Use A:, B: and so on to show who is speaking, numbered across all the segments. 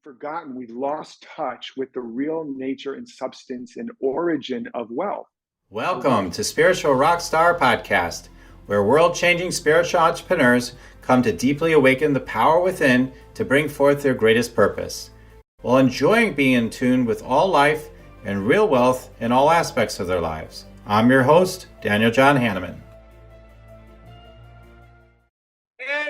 A: forgotten, we've lost touch with the real nature and substance and origin of wealth.
B: Welcome to Spiritual Rockstar Podcast, where world-changing spiritual entrepreneurs come to deeply awaken the power within to bring forth their greatest purpose, while enjoying being in tune with all life and real wealth in all aspects of their lives. I'm your host, Daniel John Hanneman.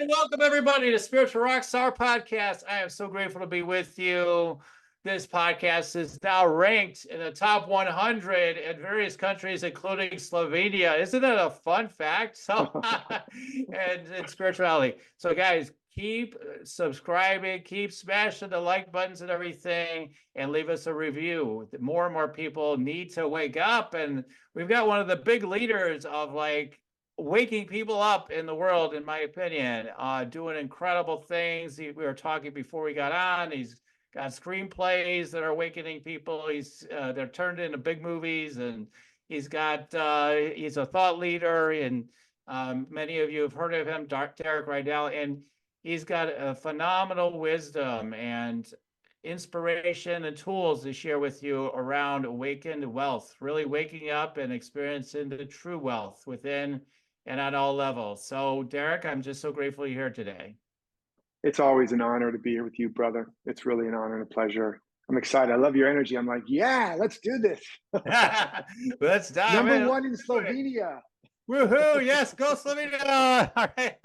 B: And welcome everybody to Spiritual Rockstar Podcast. I am so grateful to be with you. This podcast is now ranked in the top 100 in various countries, including Slovenia. Isn't it a fun fact? So, and spirituality. So, guys, keep subscribing, keep smashing the like buttons and everything, and leave us a review. More and more people need to wake up, and we've got one of the big leaders of waking people up in the world, in my opinion, doing incredible things. We were talking before we got on. He's got screenplays that are awakening people. They're turned into big movies, and he's a thought leader, and many of you have heard of him, Derek Rydall, and he's got a phenomenal wisdom and inspiration and tools to share with you around awakened wealth, really waking up and experiencing the true wealth within and at all levels. So, Derek, I'm just so grateful you're here today.
A: It's always an honor to be here with you, brother. It's really an honor and a pleasure. I'm excited. I love your energy. I'm like, yeah, let's do this.
B: Let's dive in.
A: Number one in Slovenia.
B: Woohoo! Yes, go Slovenia! All right,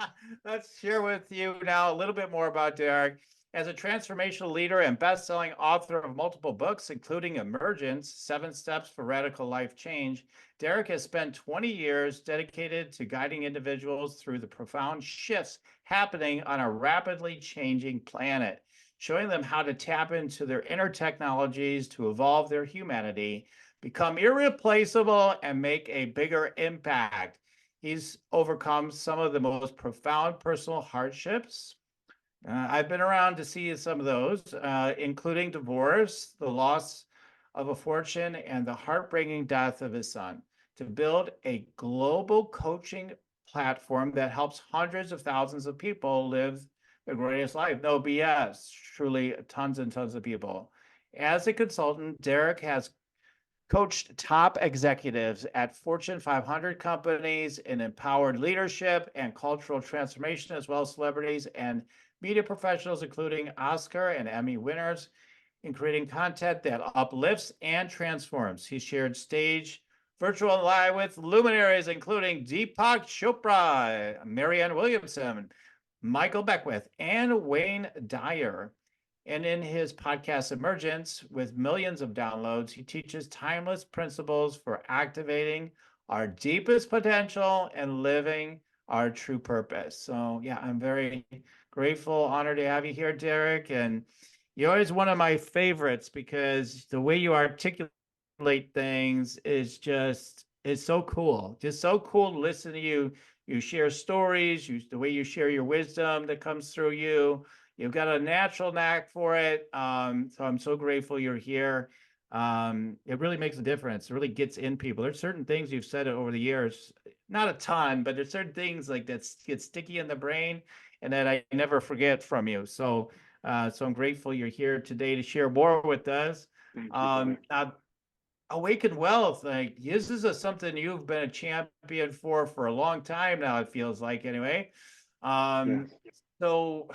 B: let's share with you now a little bit more about Derek. As a transformational leader and best-selling author of multiple books, including Emergence, 7 Steps for Radical Life Change, Derek has spent 20 years dedicated to guiding individuals through the profound shifts happening on a rapidly changing planet, showing them how to tap into their inner technologies to evolve their humanity, become irreplaceable, and make a bigger impact. He's overcome some of the most profound personal hardships. I've been around to see some of those, including divorce, the loss of a fortune, and the heartbreaking death of his son, to build a global coaching platform that helps hundreds of thousands of people live their greatest life. No BS, truly tons and tons of people. As a consultant, Derek has coached top executives at Fortune 500 companies in empowered leadership and cultural transformation, as well as celebrities and media professionals, including Oscar and Emmy winners, in creating content that uplifts and transforms. He shared stage, virtual, and live with luminaries, including Deepak Chopra, Marianne Williamson, Michael Beckwith, and Wayne Dyer. And in his podcast, Emergence, with millions of downloads, he teaches timeless principles for activating our deepest potential and living our true purpose. So, yeah, I'm very grateful, honored to have you here, Derek. And you're always one of my favorites because the way you articulate things is so cool. Just so cool to listen to you. You share stories, the way you share your wisdom that comes through you. You've got a natural knack for it. So I'm so grateful you're here. It really makes a difference. It really gets in people. There's certain things you've said over the years, not a ton, but there's certain things like that get sticky in the brain and that I never forget from you. So I'm grateful you're here today to share more with us. Now, Awakened Wealth, this is something you've been a champion for a long time now, it feels like, anyway.
A: Yes.
B: So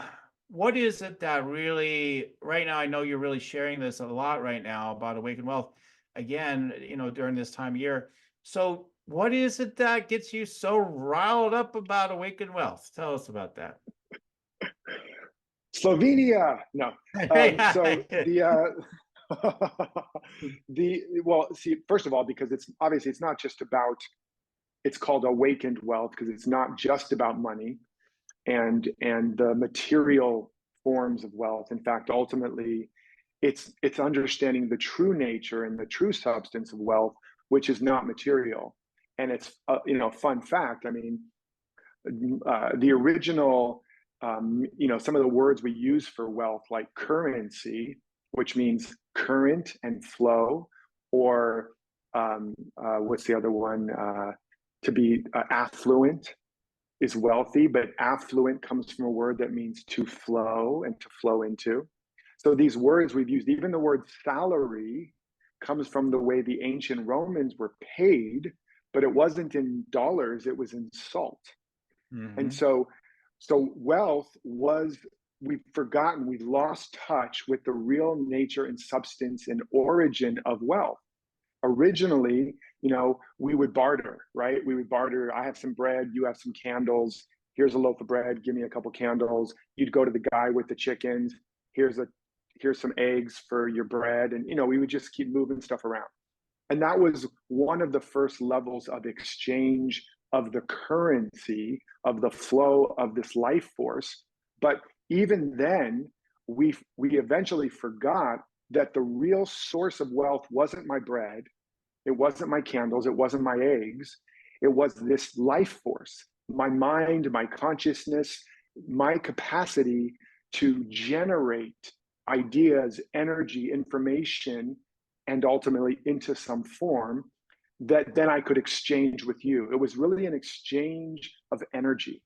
B: what is it that really, right now, I know you're really sharing this a lot right now about Awakened Wealth, again, during this time of year. So what is it that gets you so riled up about Awakened Wealth? Tell us about that.
A: Slovenia. No. So first of all, because it's not just about, it's called Awakened Wealth because it's not just about money and the material forms of wealth. In fact, ultimately, it's understanding the true nature and the true substance of wealth, which is not material. And it's fun fact. I mean, the original, some of the words we use for wealth, like currency, which means current and flow, or what's the other one? To be affluent is wealthy, but affluent comes from a word that means to flow and to flow into. So these words we've used, even the word salary comes from the way the ancient Romans were paid, but it wasn't in dollars, it was in salt. And
B: Hmm.
A: so wealth was, we've forgotten, we've lost touch with the real nature and substance and origin of wealth. Originally, we would barter, right? We would barter. I have some bread, you have some candles. Here's a loaf of bread, give me a couple candles. You'd go to the guy with the chickens. Here's some eggs for your bread. And we would just keep moving stuff around. And that was one of the first levels of exchange of the currency, of the flow of this life force. But even then, we eventually forgot that the real source of wealth wasn't my bread, it wasn't my candles, it wasn't my eggs, it was this life force, my mind, my consciousness, my capacity to generate ideas, energy, information, and ultimately into some form that then I could exchange with you. It was really an exchange of energy.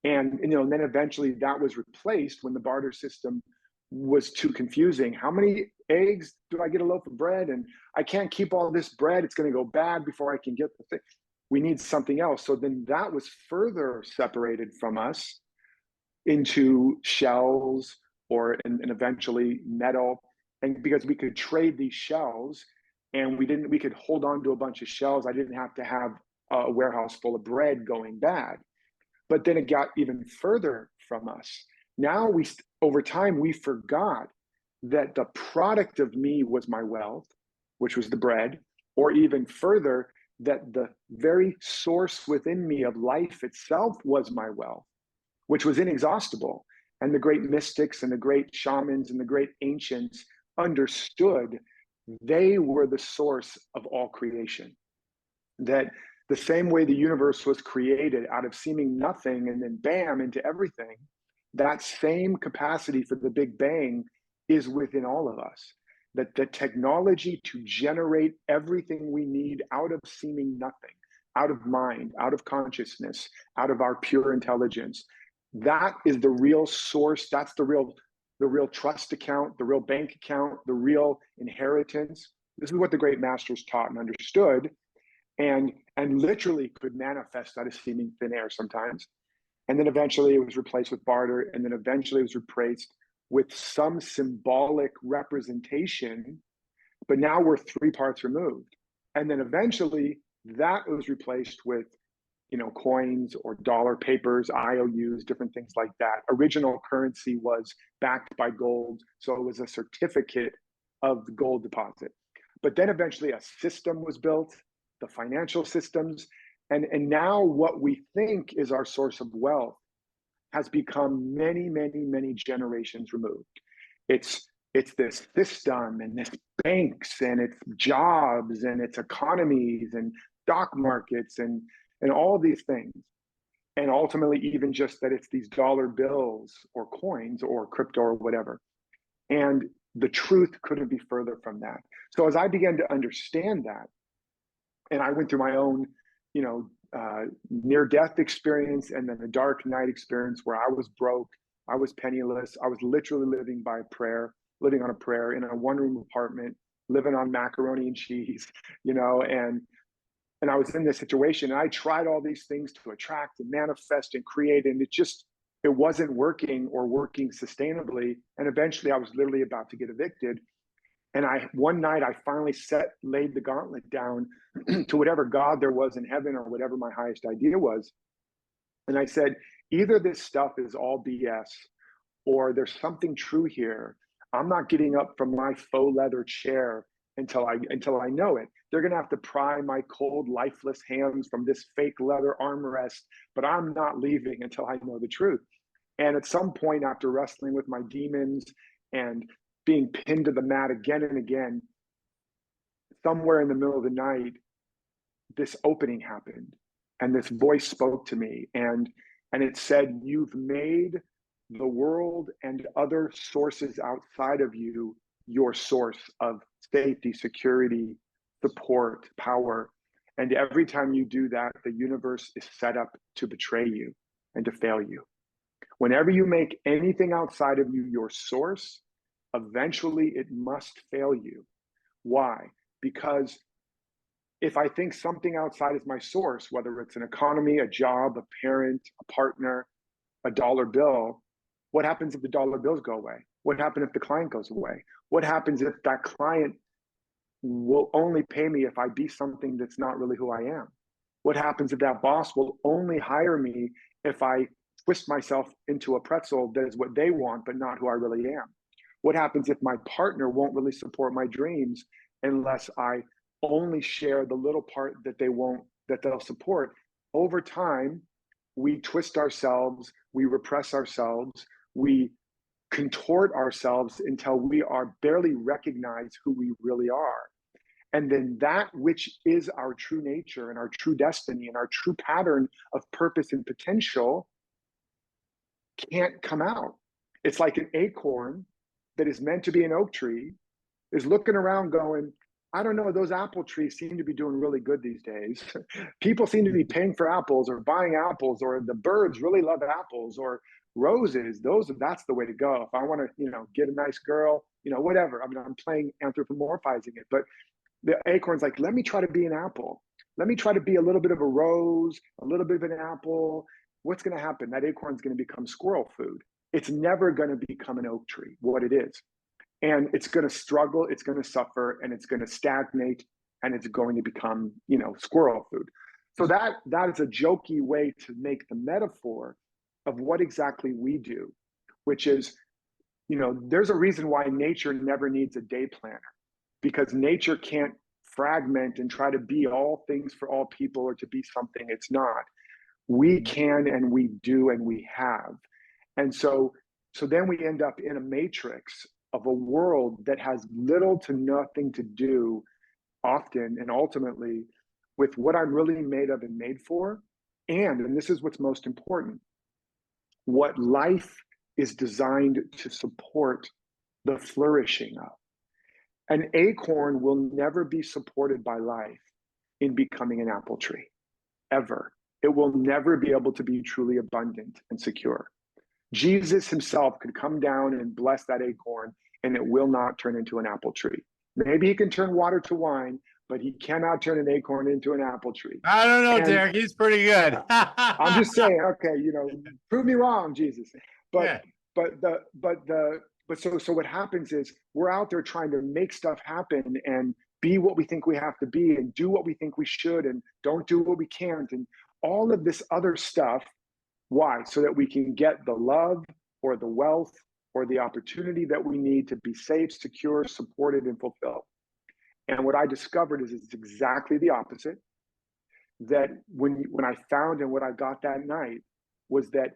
A: And then eventually that was replaced when the barter system was too confusing. How many eggs do I get a loaf of bread? And I can't keep all this bread. It's going to go bad before I can get the thing. We need something else. So then that was further separated from us into shells and eventually metal. And because we could trade these shells and we could hold on to a bunch of shells. I didn't have to have a warehouse full of bread going bad. But then it got even further from us. Now over time, we forgot that the product of me was my wealth, which was the bread, or even further, that the very source within me of life itself was my wealth, which was inexhaustible. And the great mystics and the great shamans and the great ancients understood they were the source of all creation. That the same way the universe was created out of seeming nothing and then bam into everything, that same capacity for the Big Bang is within all of us. That the technology to generate everything we need out of seeming nothing, out of mind, out of consciousness, out of our pure intelligence, that is the real source. That's the real trust account, the real bank account, the real inheritance. This is what the great masters taught and understood, and literally could manifest out of seeming thin air sometimes. And then eventually it was replaced with barter, and then eventually it was replaced with some symbolic representation, but now we're 3 parts removed. And then eventually that was replaced with coins or dollar papers, IOUs, different things like that. Original currency was backed by gold, so it was a certificate of the gold deposit. But then eventually a system was built, the financial systems, and now what we think is our source of wealth has become many, many, many generations removed. It's this system and this banks and it's jobs and it's economies and stock markets and all these things. And ultimately, even just that it's these dollar bills or coins or crypto or whatever. And the truth couldn't be further from that. So as I began to understand that, and I went through my own, near-death experience and then a dark night experience where I was broke, I was penniless, I was literally living on a prayer in a one-room apartment, living on macaroni and cheese, and I was in this situation, and I tried all these things to attract and manifest and create, and it wasn't working or working sustainably. And eventually I was literally about to get evicted. And one night I finally laid the gauntlet down to whatever God there was in heaven or whatever my highest idea was. And I said, either this stuff is all BS or there's something true here. I'm not getting up from my faux leather chair until I know it. They're going to have to pry my cold, lifeless hands from this fake leather armrest, but I'm not leaving until I know the truth. And at some point, after wrestling with my demons and being pinned to the mat again and again, somewhere in the middle of the night, this opening happened, and this voice spoke to me, and it said, "You've made the world and other sources outside of you your source of safety, security, support, power. And every time you do that, the universe is set up to betray you and to fail you. Whenever you make anything outside of you your source, eventually it must fail you. Why? Because if I think something outside is my source, whether it's an economy, a job, a parent, a partner, a dollar bill, what happens if the dollar bills go away? What happens if the client goes away? What happens if that client will only pay me if I be something that's not really who I am? What happens if that boss will only hire me if I twist myself into a pretzel that is what they want, but not who I really am? What happens if my partner won't really support my dreams unless I only share the little part that they'll support? Over time, we twist ourselves, we repress ourselves, we contort ourselves until we are barely recognize who we really are. And then that which is our true nature and our true destiny and our true pattern of purpose and potential can't come out. It's like an acorn that is meant to be an oak tree is looking around going, I don't know, those apple trees seem to be doing really good these days. People seem to be paying for apples or buying apples, or the birds really love apples, or roses. That's the way to go. If I want to, get a nice girl, whatever. I mean, I'm playing anthropomorphizing it, but the acorn's like, let me try to be an apple. Let me try to be a little bit of a rose, a little bit of an apple. What's going to happen? That acorn's going to become squirrel food. It's never going to become an oak tree, what it is. And it's going to struggle, it's going to suffer, and it's going to stagnate, and it's going to become, squirrel food. So that is a jokey way to make the metaphor of what exactly we do, which is, there's a reason why nature never needs a day planner, because nature can't fragment and try to be all things for all people or to be something it's not. We can, and we do, and we have. And so then we end up in a matrix of a world that has little to nothing to do often and ultimately with what I'm really made of and made for. And this is what's most important, what life is designed to support the flourishing of. An acorn will never be supported by life in becoming an apple tree, ever. It will never be able to be truly abundant and secure. Jesus himself could come down and bless that acorn, and it will not turn into an apple tree. Maybe he can turn water to wine, but he cannot turn an acorn into an apple tree.
B: I don't know, Derek. He's pretty good.
A: I'm just saying, okay, prove me wrong, Jesus. But so what happens is we're out there trying to make stuff happen and be what we think we have to be and do what we think we should and don't do what we can't and all of this other stuff. Why? So that we can get the love or the wealth or the opportunity that we need to be safe, secure, supported, and fulfilled. And what I discovered is it's exactly the opposite. That when I found and what I got that night was that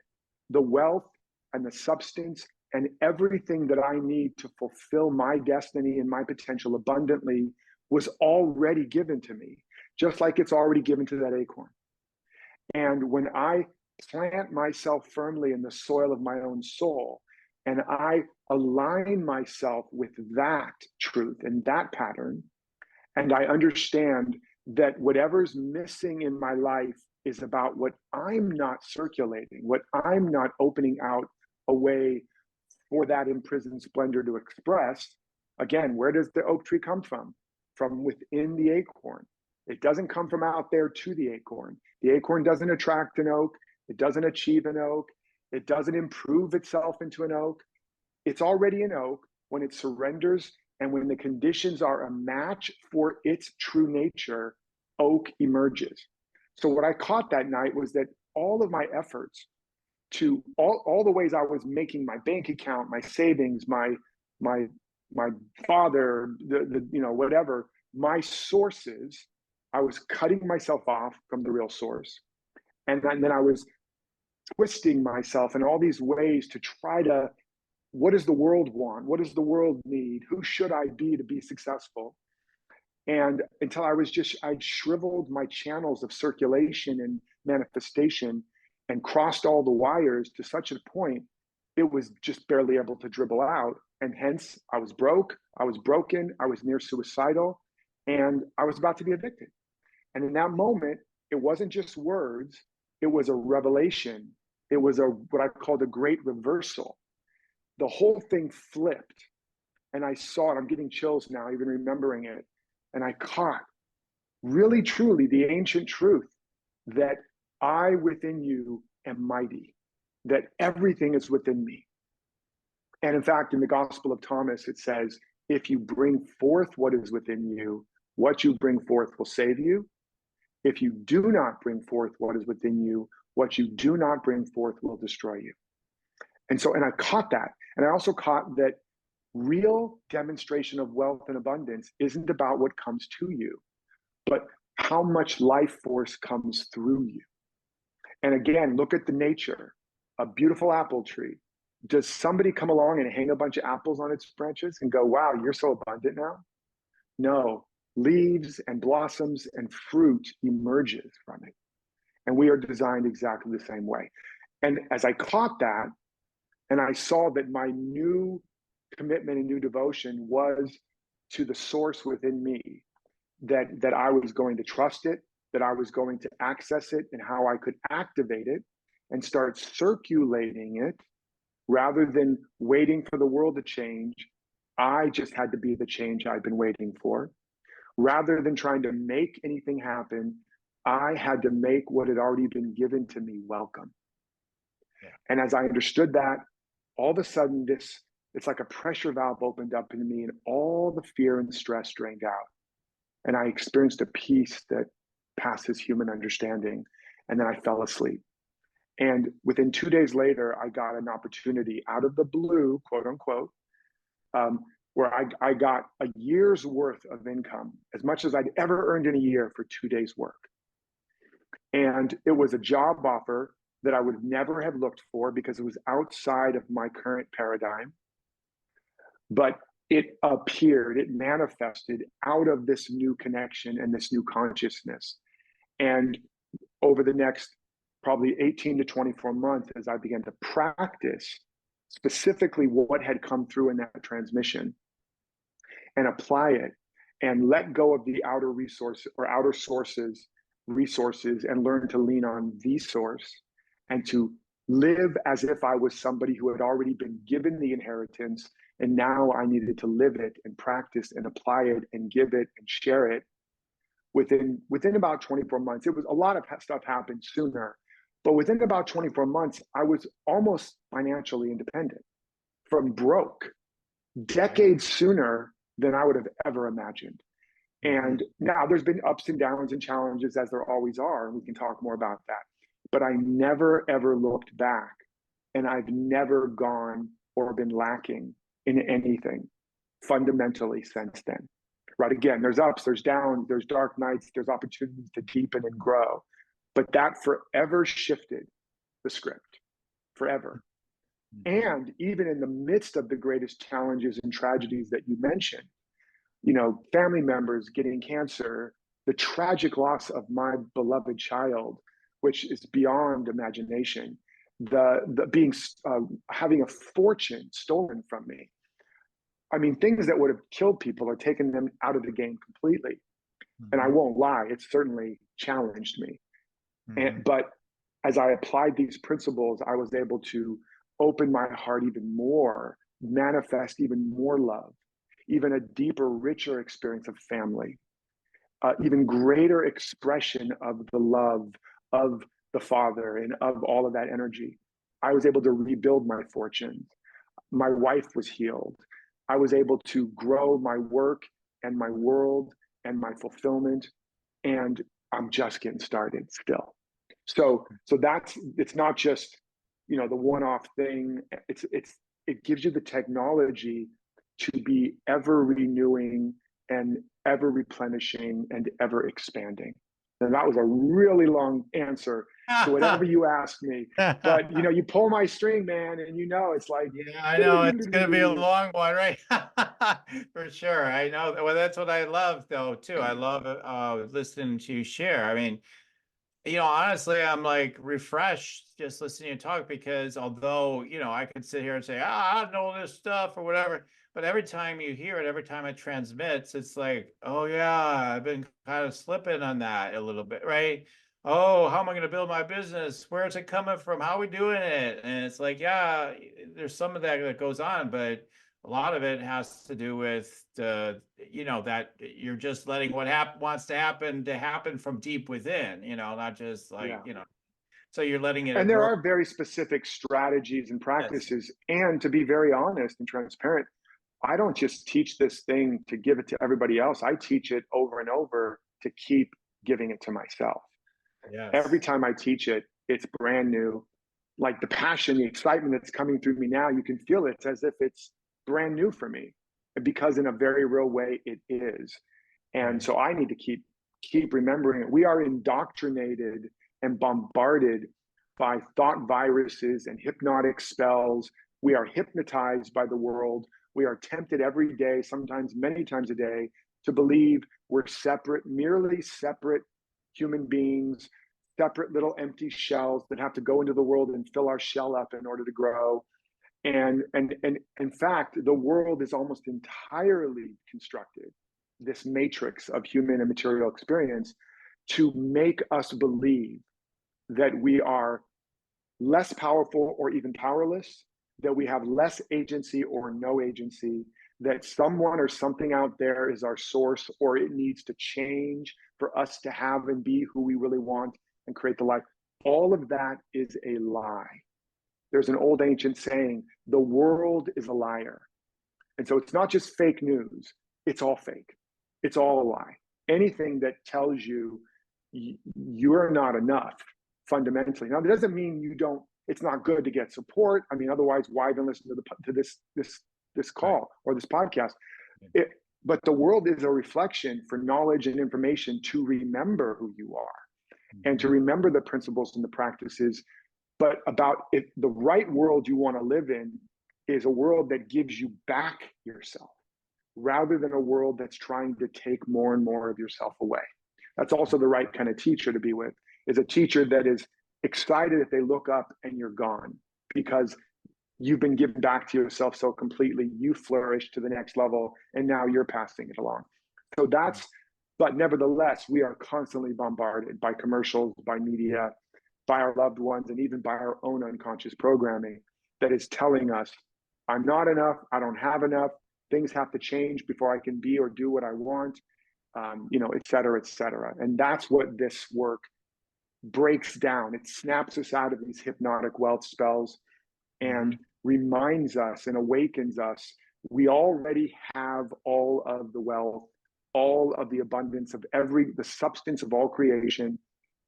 A: the wealth and the substance and everything that I need to fulfill my destiny and my potential abundantly was already given to me, just like it's already given to that acorn. And when I plant myself firmly in the soil of my own soul, and I align myself with that truth and that pattern, and I understand that whatever's missing in my life is about what I'm not circulating, what I'm not opening out a way for that imprisoned splendor to express. Again, where does the oak tree come from? From within the acorn. It doesn't come from out there to the acorn. The acorn doesn't attract an oak. It doesn't achieve an oak. It doesn't improve itself into an oak. It's already an oak when it surrenders and when the conditions are a match for its true nature, oak emerges. So what I caught that night was that all of my efforts to all the ways I was making my bank account, my savings, my father, whatever, my sources, I was cutting myself off from the real source. And then I was twisting myself in all these ways to try to, what does the world want? What does the world need? Who should I be to be successful? And until I'd shriveled my channels of circulation and manifestation and crossed all the wires to such a point, it was just barely able to dribble out. And hence I was broke, I was broken, I was near suicidal, and I was about to be evicted. And in that moment, it wasn't just words, it was a revelation. It was what I called a great reversal. The whole thing flipped. and I saw it. I'm getting chills now, even remembering it. And I caught really truly the ancient truth that I within you am mighty, that everything is within me. And in fact, in the Gospel of Thomas, it says, if you bring forth what is within you, what you bring forth will save you. If you do not bring forth what is within you, what you do not bring forth will destroy you. And I caught that. And I also caught that real demonstration of wealth and abundance isn't about what comes to you, but how much life force comes through you. And again, look at the nature, a beautiful apple tree. Does somebody come along and hang a bunch of apples on its branches and go, wow, you're so abundant now? No, leaves and blossoms and fruit emerges from it. And we are designed exactly the same way. And as I caught that, and I saw that my new commitment and new devotion was to the source within me, that I was going to trust it, that I was going to access it, and how I could activate it and start circulating it rather than waiting for the world to change. I just had to be the change I've been waiting for. Rather than trying to make anything happen, I had to make what had already been given to me welcome. Yeah. And as I understood that, all of a sudden, it's like a pressure valve opened up in me, and all the fear and stress drained out. And I experienced a peace that passes human understanding. And then I fell asleep. And within 2 days later, I got an opportunity out of the blue, quote unquote, where I got a year's worth of income, as much as I'd ever earned in a year for 2 days' work. And it was a job offer that I would never have looked for because it was outside of my current paradigm. But it appeared, it manifested out of this new connection and this new consciousness. And over the next probably 18 to 24 months, as I began to practice specifically what had come through in that transmission and apply it and let go of the outer resource or outer resources and learn to lean on the source and to live as if I was somebody who had already been given the inheritance, and now I needed to live it and practice and apply it and give it and share it. Within about 24 months, it was a lot of stuff happened sooner, but within about 24 months, I was almost financially independent from broke, decades sooner than I would have ever imagined. And now there's been ups and downs and challenges, as there always are, and we can talk more about that. But I never, ever looked back, and I've never gone or been lacking in anything fundamentally since then. Right? Again, there's ups, there's downs, there's dark nights, there's opportunities to deepen and grow. But that forever shifted the script, forever. And even in the midst of the greatest challenges and tragedies that you mentioned, family members getting cancer, the tragic loss of my beloved child, which is beyond imagination, the being having a fortune stolen from me. I mean, things that would have killed people or taken them out of the game completely. And I won't lie, it certainly challenged me. But as I applied these principles, I was able to open my heart even more, manifest even more love, even a deeper, richer experience of family, even greater expression of the love of the Father and of all of that energy. I was able to rebuild my fortunes. My wife was healed. I was able to grow my work and my world and my fulfillment, and I'm just getting started still. So it's not just the one-off thing. It gives you the technology to be ever renewing and ever replenishing and ever expanding. And that was a really long answer to whatever you asked me. But you pull my string, man, and it's like,
B: yeah, I know it's gonna be a long one, right? For sure. I know. Well, that's what I love though too. I love listening to you share. I mean, honestly, I'm like refreshed just listening to you talk, because although, I could sit here and say, I know this stuff or whatever, but every time you hear it, every time it transmits, it's like, oh yeah, I've been kind of slipping on that a little bit, right? Oh, how am I going to build my business? Where is it coming from? How are we doing it? And it's like, yeah, there's some of that goes on, but a lot of it has to do with the, that you're just letting what wants to happen from deep within, not just like,
A: Yeah.
B: so you're letting it
A: And there
B: grow.
A: are very specific strategies and
B: Yes.
A: practices. And to be very honest and transparent, I don't just teach this thing to give it to everybody else. I teach it over and over to keep giving it to myself. Every
B: Yes.
A: time I teach it, it's brand new. Like the passion, the excitement that's coming through me now, you can feel it. It's as if it's brand new for me, because in a very real way it is. And
B: Right.
A: so I need to keep remembering it. We are indoctrinated and bombarded by thought viruses and hypnotic spells. We are hypnotized by the world. We are tempted every day, sometimes many times a day, to believe we're separate, merely separate human beings, separate little empty shells that have to go into the world and fill our shell up in order to grow. And in fact, the world is almost entirely constructed, this matrix of human and material experience, to make us believe that we are less powerful or even powerless, that we have less agency or no agency, that someone or something out there is our source, or it needs to change for us to have and be who we really want and create the life. All of that is a lie. There's an old ancient saying, the world is a liar. And so it's not just fake news, it's all fake. It's all a lie. Anything that tells you you're not enough fundamentally. Now, that doesn't mean you don't, it's not good to get support. I mean, otherwise, why even listen to this
B: Right.
A: call or this podcast? But the world is a reflection for knowledge and information to remember who you are and to remember the principles and the practices. But about if the right world you want to live in is a world that gives you back yourself rather than a world that's trying to take more and more of yourself away. That's also the right kind of teacher to be with, is a teacher that is excited if they look up and you're gone because you've been given back to yourself so completely, you flourish to the next level, and now you're passing it along. So that's, but nevertheless, we are constantly bombarded by commercials, by media, by our loved ones, and even by our own unconscious programming that is telling us, I'm not enough, I don't have enough, things have to change before I can be or do what I want, et cetera, et cetera. And that's what this work breaks down. It snaps us out of these hypnotic wealth spells and reminds us and awakens us. We already have all of the wealth, all of the abundance of the substance of all creation.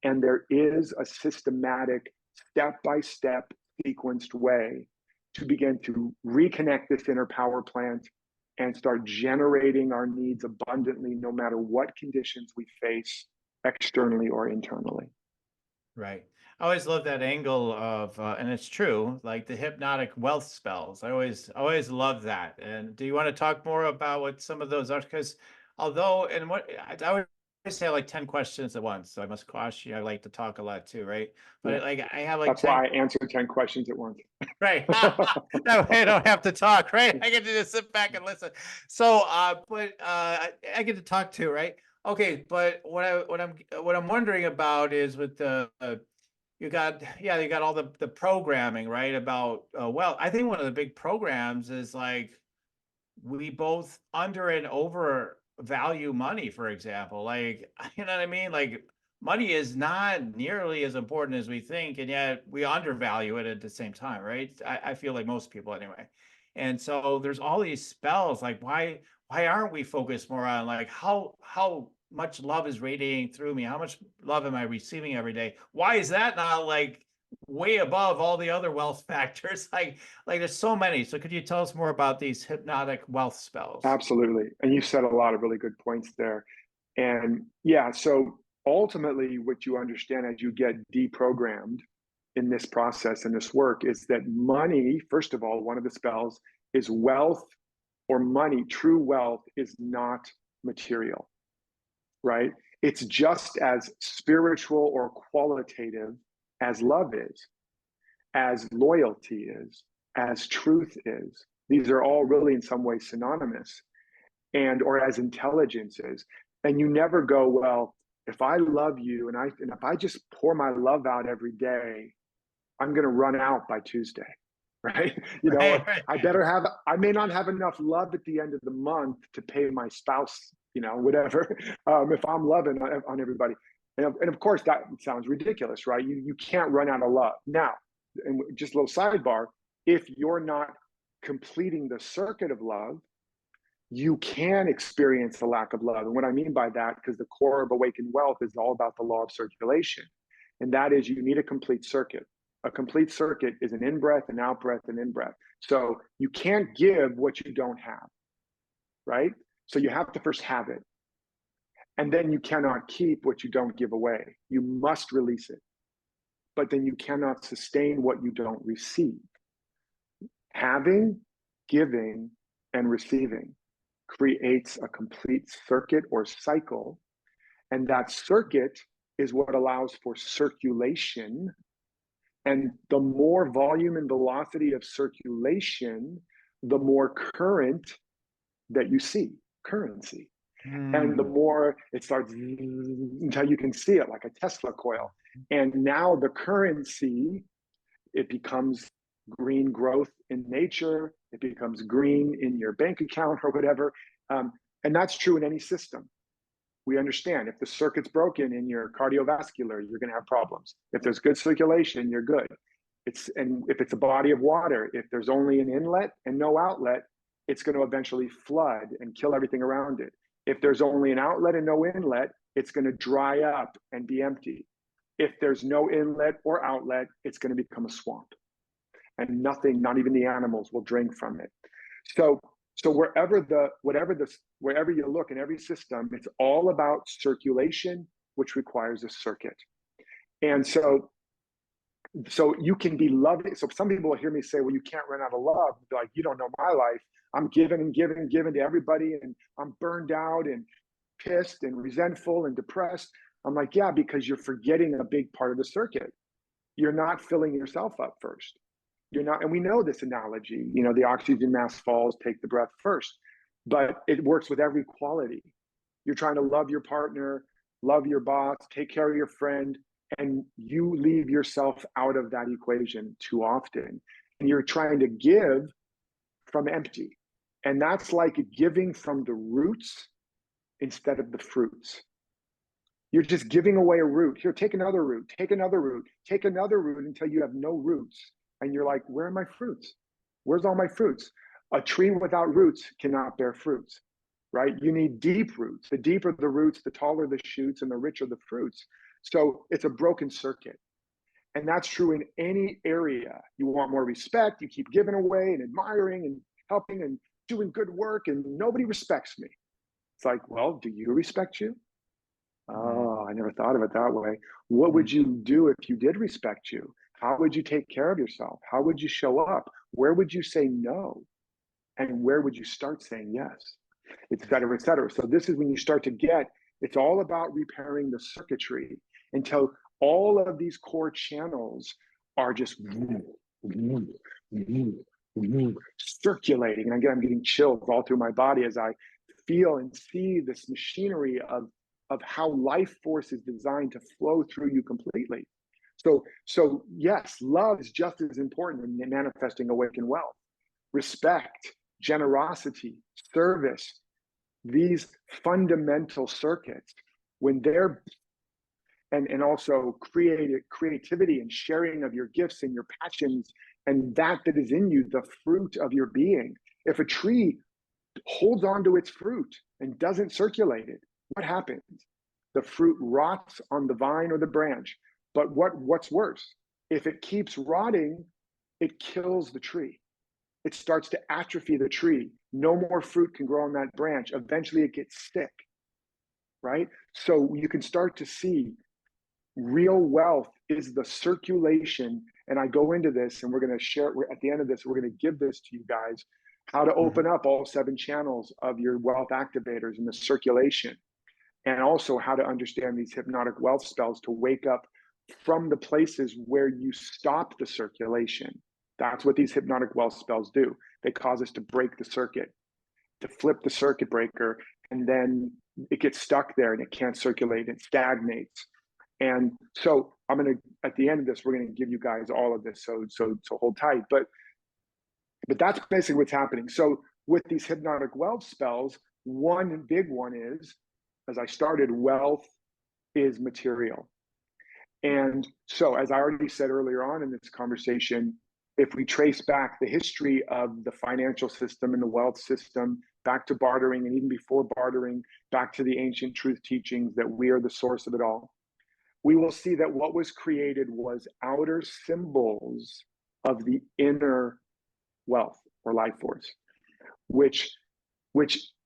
A: And there is a systematic, step-by-step, sequenced way to begin to reconnect this inner power plant and start generating our needs abundantly, no matter what conditions we face externally or internally.
B: Right. I always love that angle of, and it's true, like the hypnotic wealth spells. I always love that. And do you want to talk more about what some of those are? Because although, and what I always say like 10 questions at once, so I must caution you, I like to talk a lot too, right? But
A: Yeah.
B: like I have like
A: That's
B: 10,
A: why I answered 10 questions at once.
B: right? That way I don't have to talk, right? I get to just sit back and listen. So, I get to talk too, right? Okay, but what I'm wondering about is with the you got all the programming, right? About well, I think one of the big programs is like we both under and over value money, for example. Like, you know what I mean? Like money is not nearly as important as we think, and yet we undervalue it at the same time, right? I feel like most people anyway. And so there's all these spells. Like, why aren't we focused more on like how much love is radiating through me? How much love am I receiving every day? Why is that not like way above all the other wealth factors? Like there's so many. So could you tell us more about these hypnotic wealth spells?
A: Absolutely. And you said a lot of really good points there. And yeah, so ultimately, what you understand as you get deprogrammed in this process and this work is that money, first of all, one of the spells is wealth or money. True wealth is not material, right? It's just as spiritual or qualitative as love is, as loyalty is, as truth is. These are all really in some way synonymous, and or as intelligence is. And you never go, well, if I love you and if I just pour my love out every day, I'm going to run out by Tuesday. right?
B: Right, right.
A: I may not have enough love at the end of the month to pay my spouse, whatever, if I'm loving on everybody. And of course, that sounds ridiculous, right? You can't run out of love. Now, and just a little sidebar, if you're not completing the circuit of love, you can experience the lack of love. And what I mean by that, because the core of awakened wealth is all about the law of circulation. And that is, you need a complete circuit. A complete circuit is an in-breath, an out-breath, an in-breath. So you can't give what you don't have, right? So you have to first have it. And then you cannot keep what you don't give away. You must release it. But then you cannot sustain what you don't receive. Having, giving, and receiving creates a complete circuit or cycle. And that circuit is what allows for circulation. And the more volume and velocity of circulation, the more current that you see, currency. And the more it starts until you can see it like a Tesla coil. And now the currency, it becomes green growth in nature. It becomes green in your bank account or whatever. And that's true in any system. We understand if the circuit's broken in your cardiovascular, you're going to have problems. If there's good circulation, you're good. And if it's a body of water, if there's only an inlet and no outlet, it's going to eventually flood and kill everything around it. If there's only an outlet and no inlet, it's going to dry up and be empty. If there's no inlet or outlet, it's going to become a swamp. And nothing, not even the animals, will drink from it. So wherever you look in every system, it's all about circulation, which requires a circuit. And so you can be loving. So some people will hear me say, well, you can't run out of love. They're like, you don't know my life. I'm giving and giving and giving to everybody, and I'm burned out and pissed and resentful and depressed. I'm like, yeah, because you're forgetting a big part of the circuit. You're not filling yourself up first. You're not, and we know this analogy, the oxygen mask falls, take the breath first, but it works with every quality. You're trying to love your partner, love your boss, take care of your friend, and you leave yourself out of that equation too often. And you're trying to give from empty. And that's like giving from the roots instead of the fruits. You're just giving away a root. Here, take another root, take another root, take another root until you have no roots. And you're like, where are my fruits? Where's all my fruits? A tree without roots cannot bear fruits, right? You need deep roots. The deeper the roots, the taller the shoots and the richer the fruits. So it's a broken circuit. And that's true in any area. You want more respect, you keep giving away and admiring and helping and doing good work, and nobody respects me. It's like, well, do you respect you? Oh, I never thought of it that way. What would you do if you did respect you? How would you take care of yourself? How would you show up? Where would you say no? And where would you start saying yes? Et cetera, et cetera. So this is when you start to get, it's all about repairing the circuitry until all of these core channels are just circulating. And again, I'm getting chills all through my body as I feel and see this machinery of how life force is designed to flow through you completely. So yes, love is just as important in manifesting awakened wealth. Respect, generosity, service, these fundamental circuits, when they're and also creativity and sharing of your gifts and your passions and that is in you, the fruit of your being. If a tree holds on to its fruit and doesn't circulate it, what happens? The fruit rots on the vine or the branch. But what's worse? If it keeps rotting, it kills the tree. It starts to atrophy the tree. No more fruit can grow on that branch. Eventually it gets sick, right? So you can start to see real wealth is the circulation. And I go into this and we're going to share, at the end of this, we're going to give this to you guys, how to open up all 7 channels of your wealth activators and the circulation. And also how to understand these hypnotic wealth spells to wake up from the places where you stop the circulation. That's what these hypnotic wealth spells do. They cause us to break the circuit, to flip the circuit breaker, and then it gets stuck there and it can't circulate, it stagnates. And so I'm going to, at the end of this, we're going to give you guys all of this. So hold tight. But But that's basically what's happening. So with these hypnotic wealth spells, one big one is, as I started, wealth is material. And so, as I already said earlier on in this conversation, if we trace back the history of the financial system and the wealth system, back to bartering, and even before bartering, back to the ancient truth teachings that we are the source of it all, we will see that what was created was outer symbols of the inner wealth or life force, which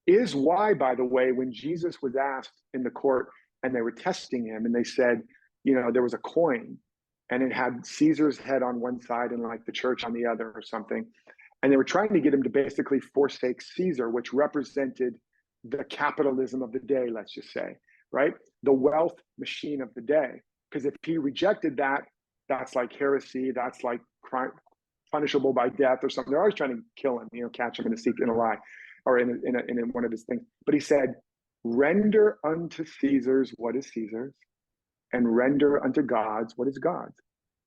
A: is why, by the way, when Jesus was asked in the court and they were testing him and they said, there was a coin and it had Caesar's head on one side and like the church on the other or something. And they were trying to get him to basically forsake Caesar, which represented the capitalism of the day, let's just say, right? The wealth machine of the day. Because if he rejected that, that's like heresy, that's like crime, punishable by death or something. They're always trying to kill him, catch him in a secret, in a lie, or in one of his things. But he said, render unto Caesar's what is Caesar's, and render unto God's what is God's.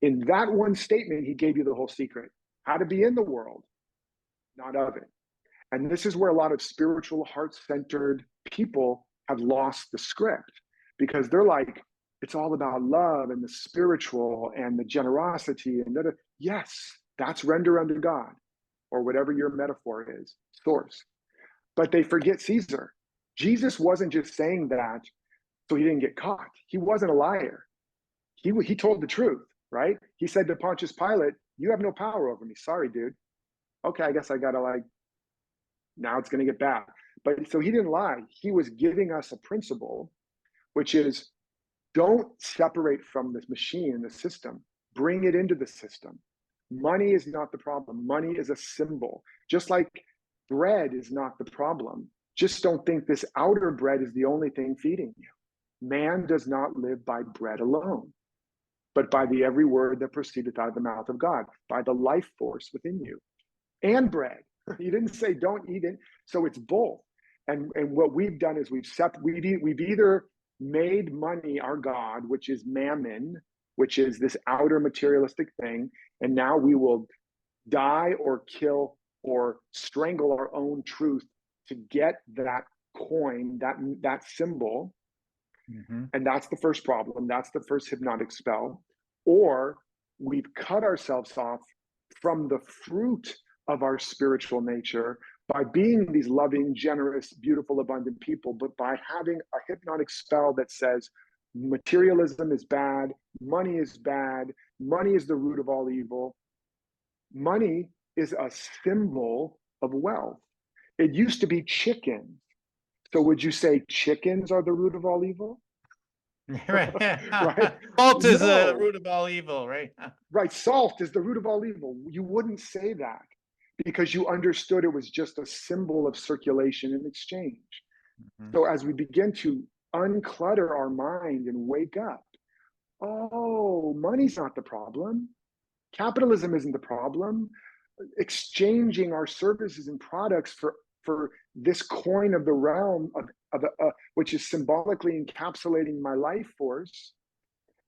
A: In that one statement, he gave you the whole secret, how to be in the world, not of it. And this is where a lot of spiritual, heart-centered people have lost the script, because they're like, it's all about love and the spiritual and the generosity and yes, that's render unto God, or whatever your metaphor is, source. But they forget Caesar. Jesus wasn't just saying that so he didn't get caught. He wasn't a liar. He told the truth, right? He said to Pontius Pilate, you have no power over me. Sorry, dude. Okay, I guess I gotta now it's gonna get bad. But so he didn't lie. He was giving us a principle, which is don't separate from this machine and the system. Bring it into the system. Money is not the problem. Money is a symbol. Just like bread is not the problem. Just don't think this outer bread is the only thing feeding you. Man does not live by bread alone, but by the every word that proceedeth out of the mouth of God, by the life force within you. And bread. He didn't say don't eat it. So it's both. And what we've done is we've either made money our God, which is mammon, which is this outer materialistic thing, and now we will die or kill or strangle our own truth to get that coin, that symbol. Mm-hmm. And that's the first problem. That's the first hypnotic spell. Or we've cut ourselves off from the fruit of our spiritual nature by being these loving, generous, beautiful, abundant people, but by having a hypnotic spell that says materialism is bad, money is the root of all evil. Money is a symbol of wealth. It used to be chickens. So would you say chickens are the root of all evil?
B: Right. Right. Salt is the root of all evil, right?
A: Right. Salt is the root of all evil. You wouldn't say that because you understood it was just a symbol of circulation and exchange. Mm-hmm. So as we begin to unclutter our mind and wake up, oh, money's not the problem. Capitalism isn't the problem. Exchanging our services and products for this coin of the realm of which is symbolically encapsulating my life force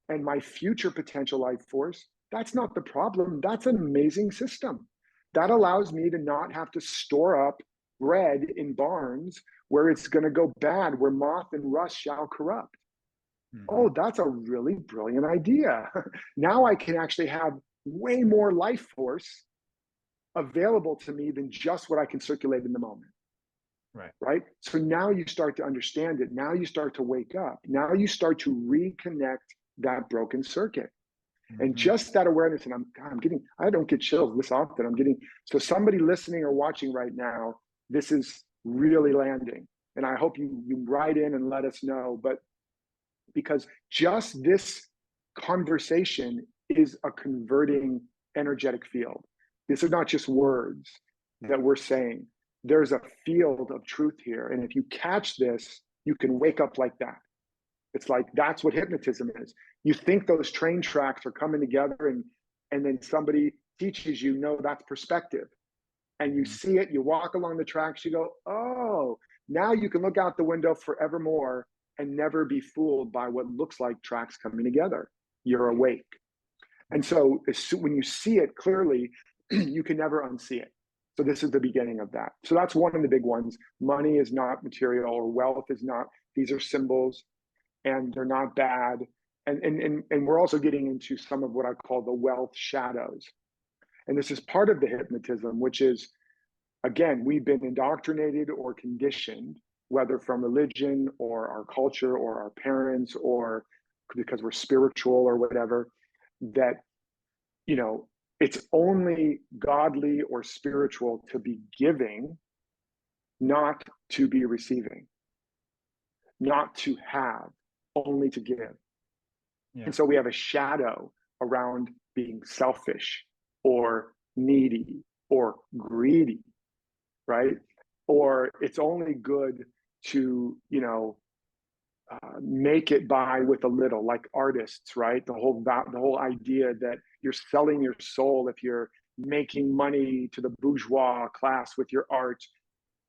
A: and my future potential life force, that's not the problem. That's an amazing system. That allows me to not have to store up bread in barns where it's going to go bad, where moth and rust shall corrupt. Mm-hmm. Oh, that's a really brilliant idea. Now I can actually have way more life force available to me than just what I can circulate in the moment. Right. So now you start to understand it. Now you start to wake up. Now you start to reconnect that broken circuit. Mm-hmm. And just that awareness, and I don't get chills this often. So somebody listening or watching right now, this is really landing. And I hope you write in and let us know. But because just this conversation is a converting energetic field. These are not just words that we're saying. There's a field of truth here. And if you catch this, you can wake up like that. It's like, that's what hypnotism is. You think those train tracks are coming together and then somebody teaches you, no, that's perspective. And you see it, you walk along the tracks, you go, oh, now you can look out the window forevermore and never be fooled by what looks like tracks coming together. You're awake. And so when you see it clearly, you can never unsee it. So this is the beginning of that. So that's one of the big ones. Money is not material, or wealth is not. These are symbols, and they're not bad. And we're also getting into some of what I call the wealth shadows. And this is part of the hypnotism, which is, again, we've been indoctrinated or conditioned, whether from religion or our culture or our parents or because we're spiritual or whatever, that, you know, it's only godly or spiritual to be giving, not to be receiving, not to have, only to give.
B: Yeah.
A: And so we have a shadow around being selfish or needy or greedy, right? Or it's only good to, you know, make it by with a little, like artists, right? The whole idea that you're selling your soul if you're making money to the bourgeois class with your art.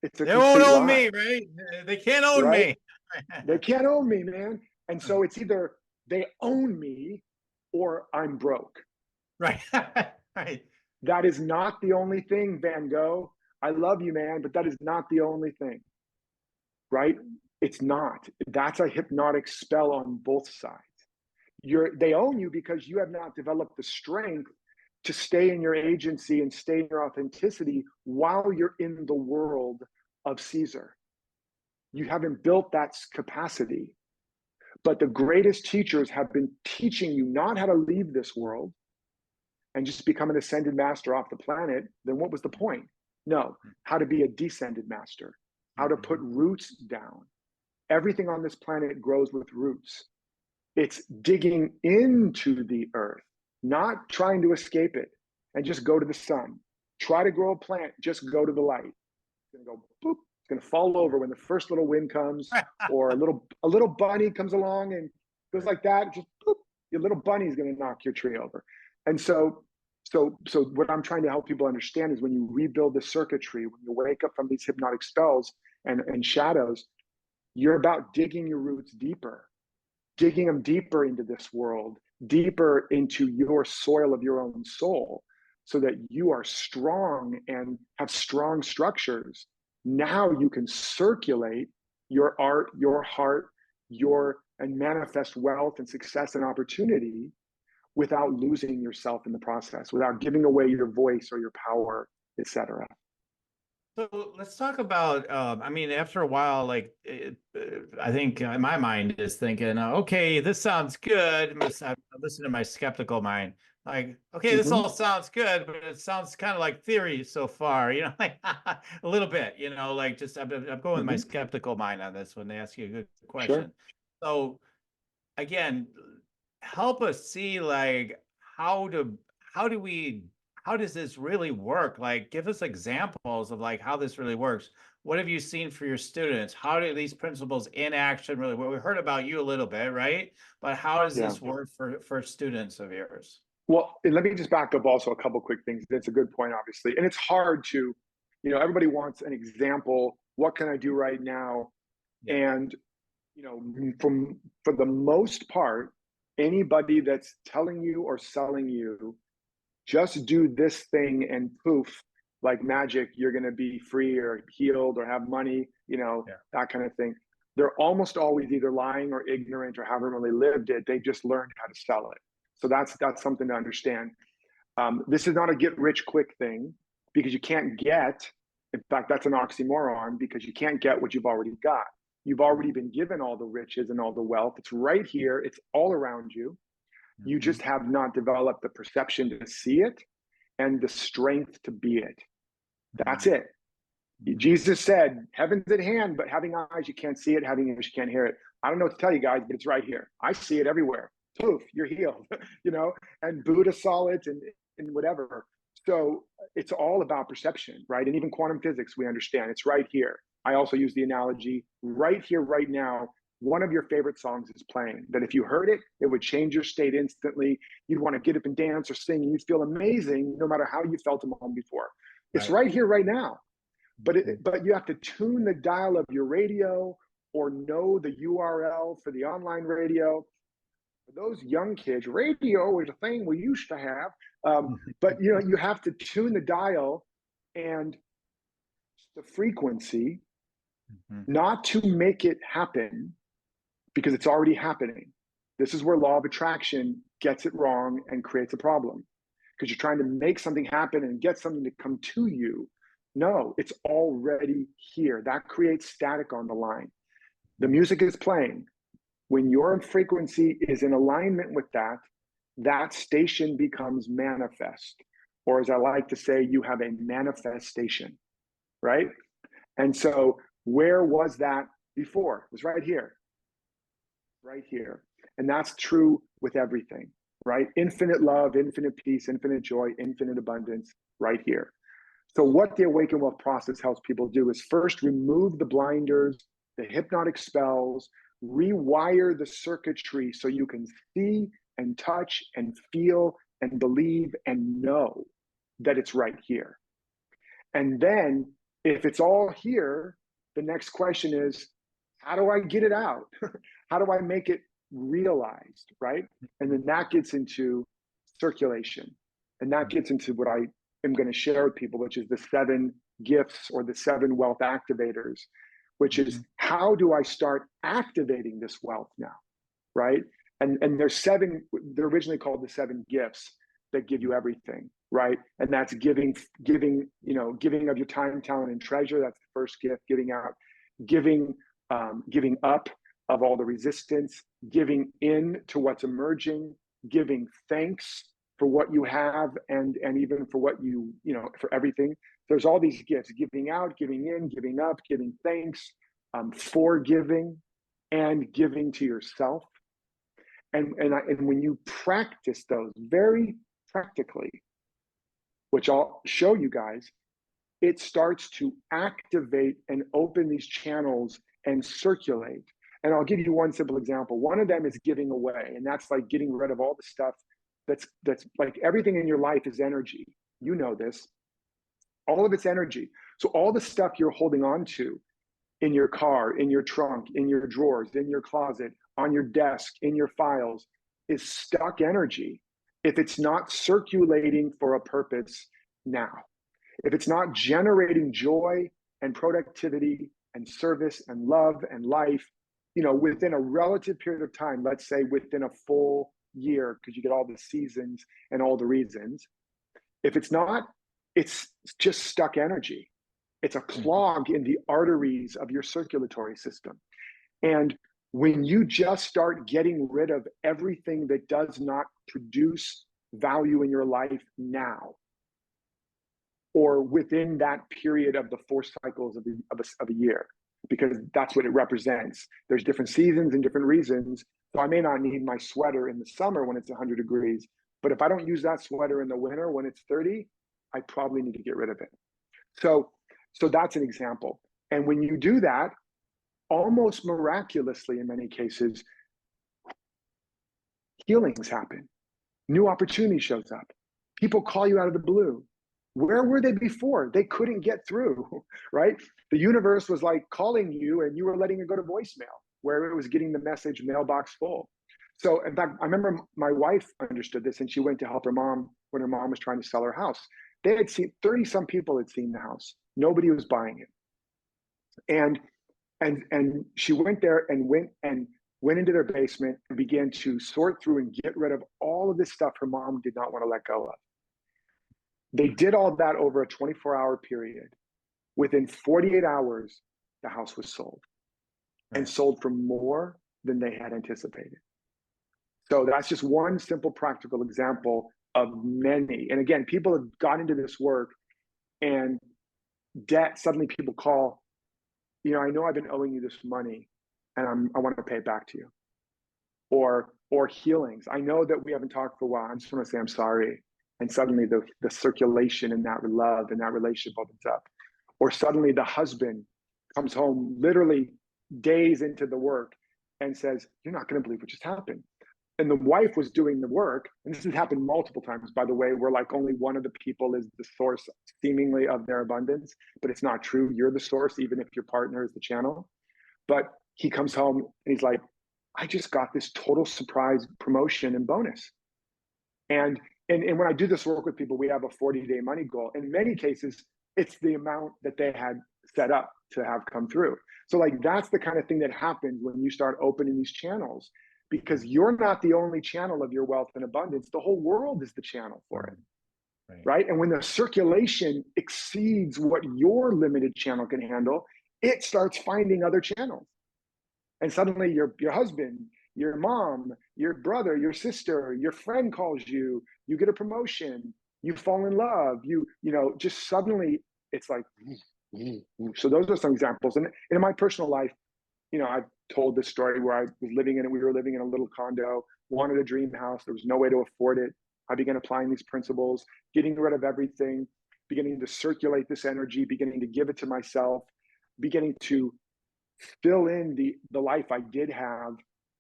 A: It's a
B: They won't
A: complete
B: own
A: lie,
B: me, right? They can't own
A: right?
B: me.
A: They can't own me, man. And so it's either they own me or I'm broke.
B: Right. Right.
A: That is not the only thing, Van Gogh. I love you, man, but that is not the only thing, right? It's not. That's a hypnotic spell on both sides. They own you because you have not developed the strength to stay in your agency and stay in your authenticity while you're in the world of Caesar. You haven't built that capacity. But the greatest teachers have been teaching you not how to leave this world and just become an ascended master off the planet. Then what was the point? No, how to be a descended master, how to put roots down. Everything on this planet grows with roots. It's digging into the earth, not trying to escape it and just go to the sun. Try to grow a plant, just go to the light. It's going to go boop. It's going to fall over when the first little wind comes, or a little bunny comes along and goes like that. Just boop, your little bunny is going to knock your tree over. And so what I'm trying to help people understand is when you rebuild the circuitry, when you wake up from these hypnotic spells and shadows, you're about digging your roots deeper, digging them deeper into this world, deeper into your soil of your own soul, so that you are strong and have strong structures. Now you can circulate your art, your heart, and manifest wealth and success and opportunity without losing yourself in the process, without giving away your voice or your power, etc.
B: So let's talk about, I mean, after a while, like, I think my mind is thinking, okay, this sounds good. I'm listening to my skeptical mind. Like, okay, this all sounds good, but it sounds kind of like theory so far, you know, like a little bit, you know, like just I'm going with my skeptical mind on this when they ask you a good question.
A: Sure.
B: So again, help us see like how do we how does this really work? Like, give us examples of like how this really works. What have you seen for your students? How do these principles in action really work? We heard about you a little bit, right? But how does
A: Yeah.
B: this work for students of yours?
A: Well, and let me just back up also a couple quick things. That's a good point, obviously. And it's hard to, you know, everybody wants an example. What can I do right now?
B: Yeah.
A: And, you know, for the most part, anybody that's telling you or selling you, just do this thing and poof, like magic, you're going to be free or healed or have money, you know,
B: Yeah.
A: that kind of thing. They're almost always either lying or ignorant or haven't really lived it. They just learned how to sell it. So that's something to understand. This is not a get rich quick thing, because you can't get, in fact, that's an oxymoron, because you can't get what you've already got. You've already been given all the riches and all the wealth. It's right here. It's all around you. You just have not developed the perception to see it and the strength to be it. That's it. Jesus said, heaven's at hand, but having eyes, you can't see it. Having ears, you can't hear it. I don't know what to tell you guys, but it's right here. I see it everywhere. Poof, you're healed, you know, and Buddha saw it and whatever. So it's all about perception, right? And even quantum physics, we understand it's right here. I also use the analogy right here, right now. One of your favorite songs is playing, that if you heard it, it would change your state instantly. You'd want to get up and dance or sing, and you'd feel amazing no matter how you felt a moment before. It's right here, right now. But you have to tune the dial of your radio or know the URL for the online radio. For those young kids, radio is a thing we used to have. But you know, you have to tune the dial And the frequency,
B: Mhm.
A: not to make it happen, because it's already happening. This is where law of attraction gets it wrong and creates a problem, because you're trying to make something happen and get something to come to you. No, it's already here. That creates static on the line. The music is playing. When your frequency is in alignment with that, that station becomes manifest. Or as I like to say, you have a manifestation, right? And so where was that before? It was right here, right here. And that's true with everything, right? Infinite love, infinite peace, infinite joy, infinite abundance, right here. So what the Awaken Wealth process helps people do is first remove the blinders, the hypnotic spells, rewire the circuitry so you can see and touch and feel and believe and know that it's right here. And then if it's all here, the next question is, how do I get it out? How do I make it realized, right? And then that gets into circulation. And that gets into what I am going to share with people, which is the 7 gifts or the 7 wealth activators, which is how do I start activating this wealth now, right? And there's 7, they're originally called the 7 gifts that give you everything, right? And that's giving, giving of your time, talent, and treasure. That's the first gift. Giving out, giving up of all the resistance, giving in to what's emerging, giving thanks for what you have, and even for what for everything. There's all these gifts: giving out, giving in, giving up, giving thanks, forgiving, and giving to yourself. And when you practice those very practically, which I'll show you guys, it starts to activate and open these channels and circulate. And I'll give you one simple example. One of them is giving away, and that's like getting rid of all the stuff that's like everything in your life is energy. You know this. All of it's energy. So all the stuff you're holding on to in your car, in your trunk, in your drawers, in your closet, on your desk, in your files, is stuck energy if it's not circulating for a purpose now. If it's not generating joy and productivity and service and love and life, within a relative period of time, let's say within a full year, because you get all the seasons and all the reasons. If it's not, it's just stuck energy. It's a clog in the arteries of your circulatory system. And when you just start getting rid of everything that does not produce value in your life now, or within that period of the 4 cycles of a year, because that's what it represents. There's different seasons and different reasons. So I may not need my sweater in the summer when it's 100 degrees, but if I don't use that sweater in the winter when it's 30, I probably need to get rid of it. So that's an example. And when you do that, almost miraculously in many cases, healings happen. New opportunity shows up. People call you out of the blue. Where were they before? They couldn't get through, right? The universe was like calling you and you were letting it go to voicemail, where it was getting the message mailbox full. So in fact, I remember my wife understood this, and she went to help her mom when her mom was trying to sell her house. They had seen 30 some people had seen the house. Nobody was buying it. And she went there and went into their basement and began to sort through and get rid of all of this stuff her mom did not want to let go of. They did all that over a 24-hour period. Within 48 hours, the house was sold, and sold for more than they had anticipated. So that's just one simple practical example of many. And again, people have got into this work, and debt, suddenly people call, I know I've been owing you this money and I want to pay it back to you. Or healings. I know that we haven't talked for a while. I just want to say I'm sorry. And suddenly the circulation and that love and that relationship opens up. Or suddenly the husband comes home literally days into the work and says, "You're not going to believe what just happened." And the wife was doing the work. And this has happened multiple times, by the way, where like only one of the people is the source seemingly of their abundance, but it's not true. You're the source, even if your partner is the channel. But he comes home and he's like, "I just got this total surprise promotion and bonus." And when I do this work with people, we have a 40-day money goal. In many cases, It's the amount that they had set up to have come through. So like that's the kind of thing that happens when you start opening these channels, because you're not the only channel of your wealth and abundance. The whole world is the channel for it. Right? And when the circulation exceeds what your limited channel can handle, it starts finding other channels. And suddenly your husband, your mom, your brother, your sister, your friend calls you, you get a promotion, you fall in love, you know, just suddenly it's like, so those are some examples. And in my personal life, you know, I've told this story where I was living in it. We were living in a little condo, wanted a dream house. There was no way to afford it. I began applying these principles, getting rid of everything, beginning to circulate this energy, beginning to give it to myself, beginning to fill in the life I did have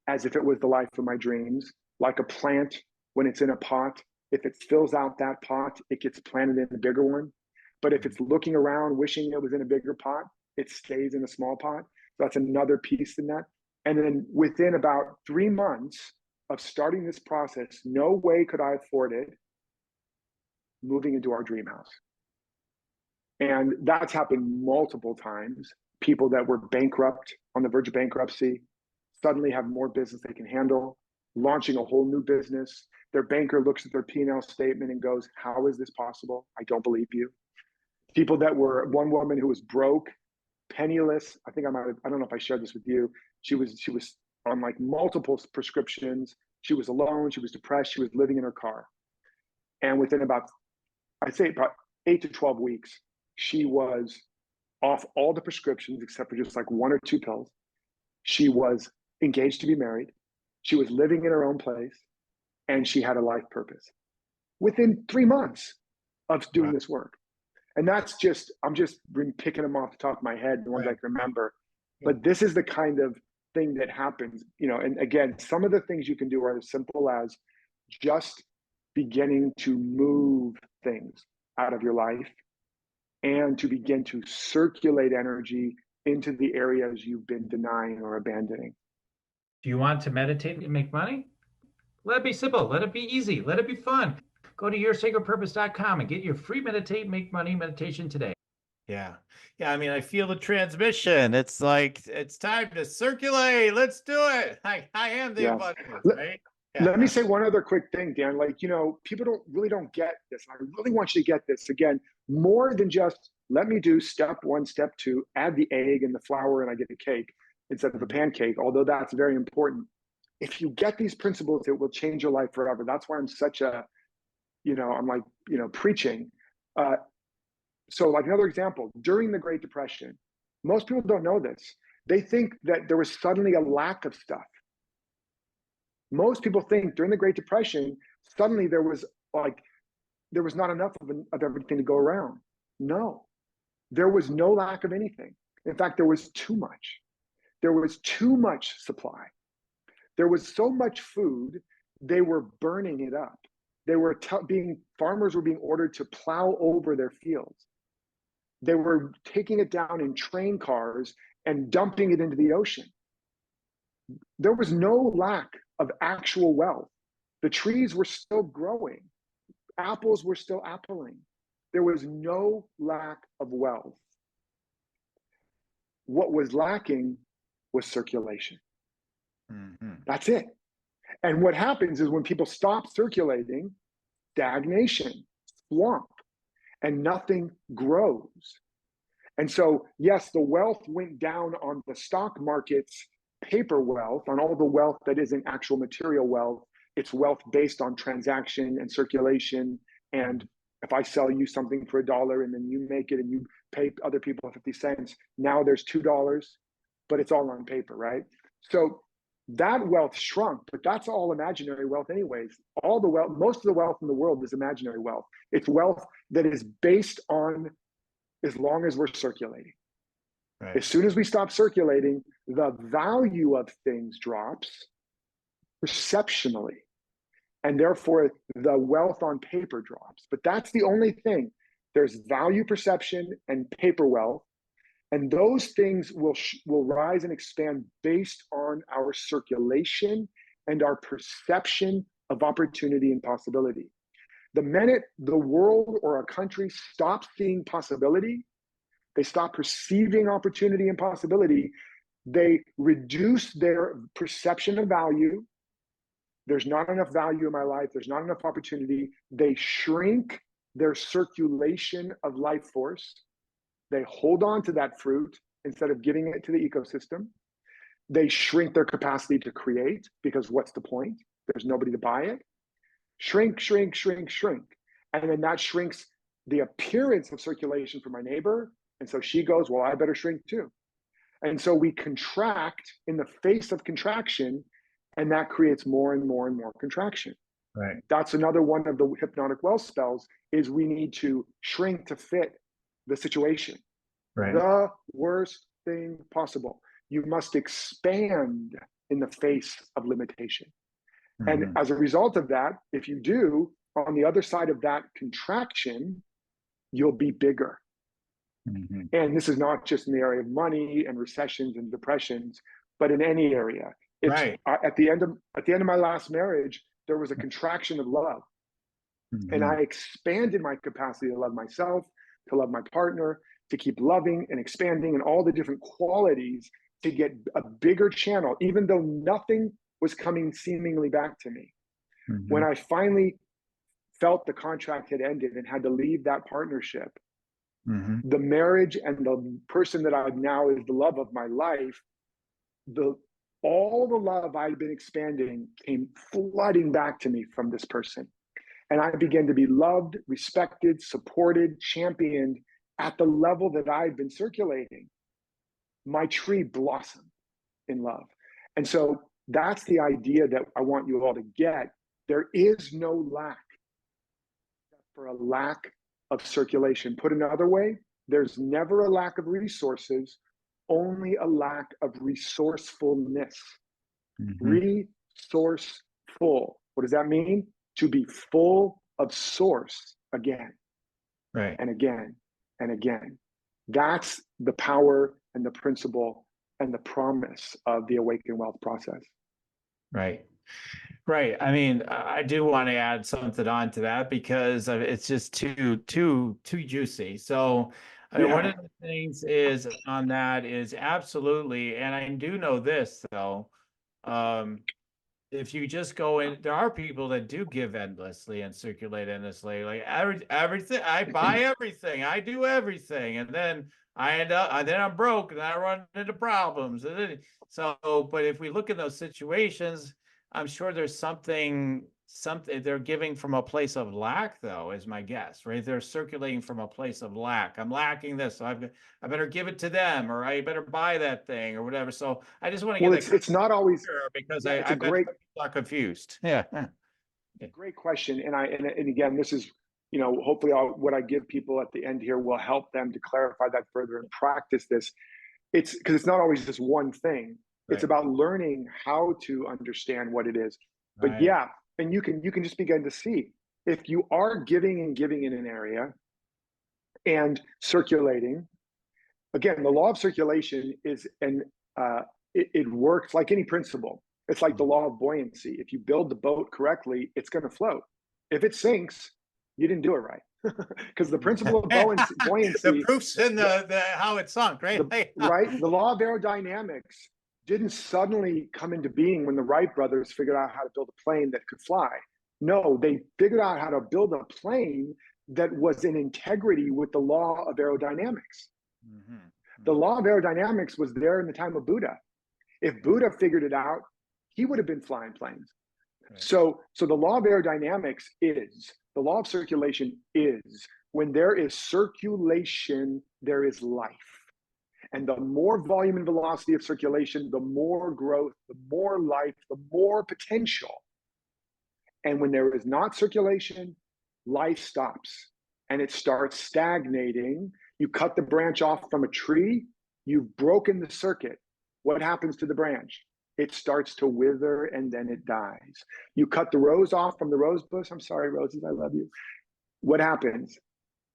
A: as if it was the life of my dreams, like a plant when it's in a pot. If it fills out that pot, it gets planted in a bigger one. But if it's looking around, wishing it was in a bigger pot, it stays in a small pot. So that's another piece in that. And then within about 3 months of starting this process, no way could I afford it, moving into our dream house. And that's happened multiple times. People that were bankrupt, on the verge of bankruptcy, suddenly have more business they can handle, launching a whole new business. Their banker looks at their P&L statement and goes, how is this possible? I don't believe you. People that were, one woman who was broke, penniless. I think I don't know if I shared this with you. She was on like multiple prescriptions. She was alone. She was depressed. She was living in her car. And within about, I'd say about 8 to 12 weeks, she was off all the prescriptions except for just like 1 or 2 pills. She was engaged to be married. She was living in her own place, and she had a life purpose within 3 months of doing this work. And that's just, I'm just picking them off the top of my head, the ones I can remember. But this is the kind of thing that happens, you know. And again, some of the things you can do are as simple as just beginning to move things out of your life and to begin to circulate energy into the areas you've been denying or abandoning.
B: Do you want to meditate and make money? Let it be simple. Let it be easy. Let it be fun. Go to yoursacredpurpose.com and get your free Meditate Make Money meditation today. Yeah. Yeah. I mean, I feel the transmission. It's like, it's time to circulate. Let's do it. I am the abundance, right? Yeah.
A: Let me say one other quick thing, Dan. Like, you know, people don't get this. I really want you to get this. Again, more than just let me do step 1, step 2, add the egg and the flour and I get a cake instead of a pancake, although that's very important. If you get these principles, it will change your life forever. That's why I'm such a, you know, I'm like, you know, preaching. So like another example, during the Great Depression, most people don't know this. They think that there was suddenly a lack of stuff. Most people think during the Great Depression, suddenly there was not enough of everything to go around. No, there was no lack of anything. In fact, there was too much. There was too much supply. There was so much food, they were burning it up. They were farmers were being ordered to plow over their fields. They were taking it down in train cars and dumping it into the ocean. There was no lack of actual wealth. The trees were still growing. Apples were still appling. There was no lack of wealth. What was lacking was circulation. That's it. And what happens is when people stop circulating, stagnation, swamp, and nothing grows. And so, yes, the wealth went down on the stock market's paper wealth, on all the wealth that isn't actual material wealth. It's wealth based on transaction and circulation. And if I sell you something for $1 and then you make it and you pay other people 50 cents, now there's $2, but it's all on paper, right? So that wealth shrunk, but that's all imaginary wealth anyways. All the wealth, most of the wealth in the world is imaginary wealth. It's wealth that is based on as long as we're circulating. Right. As soon as we stop circulating, the value of things drops perceptionally, and therefore the wealth on paper drops. But that's the only thing. There's value perception and paper wealth, and those things will rise and expand based on our circulation and our perception of opportunity and possibility. The minute the world or a country stops seeing possibility, they stop perceiving opportunity and possibility, they reduce their perception of value. There's not enough value in my life. There's not enough opportunity. They shrink their circulation of life force. They hold on to that fruit instead of giving it to the ecosystem. They shrink their capacity to create, because what's the point? There's nobody to buy it. Shrink, shrink, shrink, shrink. And then that shrinks the appearance of circulation for my neighbor. And so she goes, well, I better shrink too. And so we contract in the face of contraction, and that creates more and more and more contraction.
B: Right.
A: That's another one of the hypnotic wealth spells, is we need to shrink to fit the situation.
B: Right.
A: The worst thing possible. You must expand in the face of limitation. And as a result of that, if you do, on the other side of that contraction, you'll be bigger. And this is not just in the area of money and recessions and depressions, but in any area. It's,
B: Right.
A: At the end of my last marriage, there was a contraction of love. And I expanded my capacity to love myself, to love my partner, to keep loving and expanding, and all the different qualities to get a bigger channel, even though nothing was coming seemingly back to me. When I finally felt the contract had ended and had to leave that partnership, the marriage and the person that I now is the love of my life, all the love I'd been expanding came flooding back to me from this person. And I began to be loved, respected, supported, championed at the level that I'd been circulating. My tree blossomed in love. And so that's the idea that I want you all to get. There is no lack for a lack of circulation. Put another way, there's never a lack of resources, only a lack of resourcefulness. Resourceful. What does that mean? To be full of source again.
B: Right.
A: And again and again. That's the power and the principle and the promise of the Awaken Wealth process.
B: Right. Right. I mean, I do want to add something on to that, because it's just too juicy. So one of the things is on that is absolutely, and I do know this though, if you just go in, there are people that do give endlessly and circulate endlessly, like everything, I buy everything, I do everything, and then I end up, and then I'm broke and I run into problems. And then, but if we look at those situations, I'm sure there's something they're giving from a place of lack, though, is my guess, right? They're circulating from a place of lack. I'm lacking this, so I better give it to them, or I better buy that thing, or whatever. So I just want to get
A: it's not always,
B: because
A: it's
B: I
A: a great,
B: got confused. Yeah.
A: Great question. And again, this is, hopefully what I give people at the end here will help them to clarify that further and practice this. It's because it's not always just one thing. It's about learning how to understand what it is. But yeah, and you can just begin to see, if you are giving and giving in an area and circulating, again, the law of circulation is it works like any principle. It's like the law of buoyancy. If you build the boat correctly, it's going to float. If it sinks, you didn't do it right. Because the principle of buoyancy,
B: the proof's in the how it sunk, right?
A: Right. The law of aerodynamics didn't suddenly come into being when the Wright brothers figured out how to build a plane that could fly. No, they figured out how to build a plane that was in integrity with the law of aerodynamics. The law of aerodynamics was there in the time of Buddha. If Buddha figured it out, he would have been flying planes. So the law of aerodynamics is, the law of circulation is, when there is circulation, there is life. And the more volume and velocity of circulation, the more growth, the more life, the more potential. And when there is not circulation, life stops and it starts stagnating. You cut the branch off from a tree, you've broken the circuit. What happens to the branch? It starts to wither and then it dies. You cut the rose off from the rose bush. I'm sorry, roses, I love you. What happens?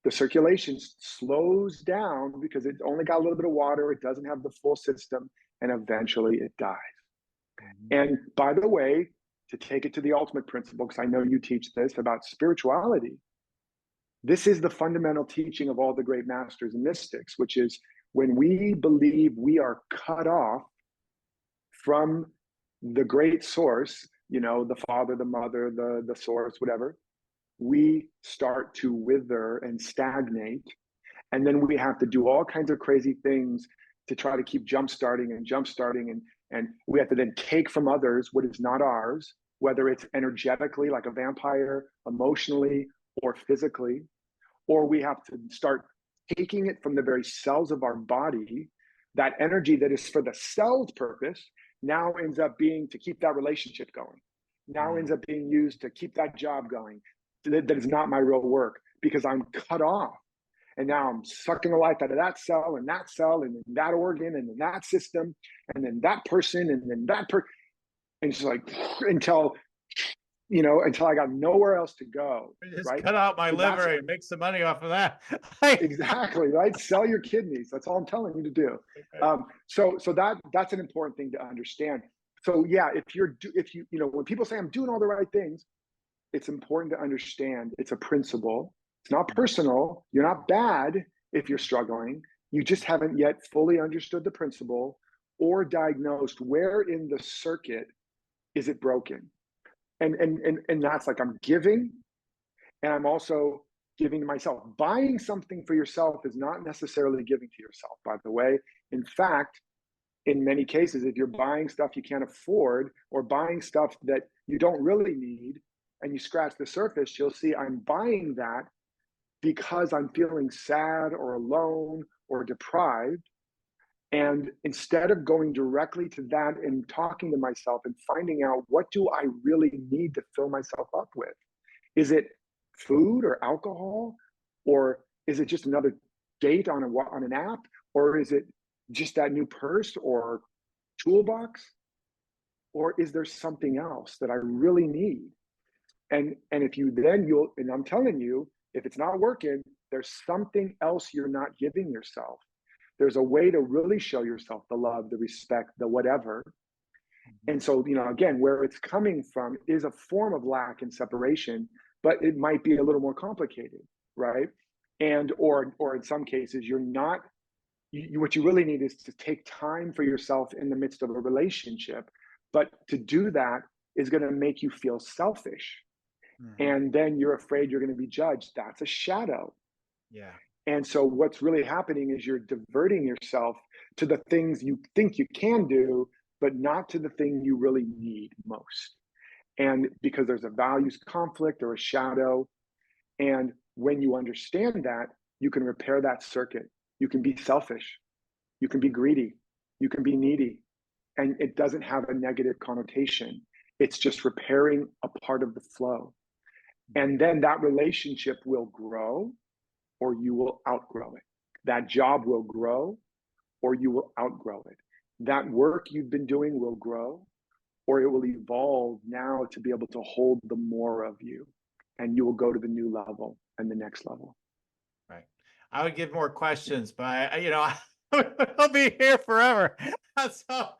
A: The circulation slows down because it only got a little bit of water. It doesn't have the full system, and eventually it dies. And by the way, to take it to the ultimate principle, because I know you teach this about spirituality. This is the fundamental teaching of all the great masters and mystics, which is when we believe we are cut off from the great source, the father, the mother, the source, whatever, we start to wither and stagnate. And then we have to do all kinds of crazy things to try to keep jump starting. And we have to then take from others what is not ours, whether it's energetically like a vampire, emotionally, or physically, or we have to start taking it from the very cells of our body. That energy that is for the cell's purpose now ends up being to keep that relationship going, now ends up being used to keep that job going. That is not my real work, because I'm cut off. And now I'm sucking the life out of that cell and then that organ and then that system and then that person and then that person. And it's like until I got nowhere else to go.
B: Just
A: right?
B: cut out my
A: So
B: liver and make some money off of that.
A: Exactly, right? Sell your kidneys. That's all I'm telling you to do. So that's an important thing to understand. So yeah, when people say I'm doing all the right things, it's important to understand it's a principle. It's not personal. You're not bad if you're struggling. You just haven't yet fully understood the principle or diagnosed where in the circuit is it broken. And that's like I'm giving, and I'm also giving to myself. Buying something for yourself is not necessarily giving to yourself, by the way. In fact, in many cases, if you're buying stuff you can't afford or buying stuff that you don't really need, and you scratch the surface, you'll see I'm buying that because I'm feeling sad or alone or deprived. And instead of going directly to that and talking to myself and finding out what do I really need to fill myself up with? Is it food or alcohol? Or is it just another date on an app? Or is it just that new purse or toolbox? Or is there something else that I really need? And if you then and I'm telling you, if it's not working, there's something else you're not giving yourself. There's a way to really show yourself the love, the respect, the whatever. And so, again, where it's coming from is a form of lack and separation, but it might be a little more complicated, right? And or in some cases, you're not. What you really need is to take time for yourself in the midst of a relationship, but to do that is going to make you feel selfish. And then you're afraid you're going to be judged. That's a shadow.
B: Yeah.
A: And so what's really happening is you're diverting yourself to the things you think you can do, but not to the thing you really need most. And because there's a values conflict or a shadow. And when you understand that, you can repair that circuit. You can be selfish. You can be greedy. You can be needy. And it doesn't have a negative connotation. It's just repairing a part of the flow. And then that relationship will grow or you will outgrow it. That job will grow or you will outgrow it. That work you've been doing will grow or it will evolve now to be able to hold the more of you. And you will go to the new level and the next level.
B: Right. I would give more questions, but I'll be here forever. But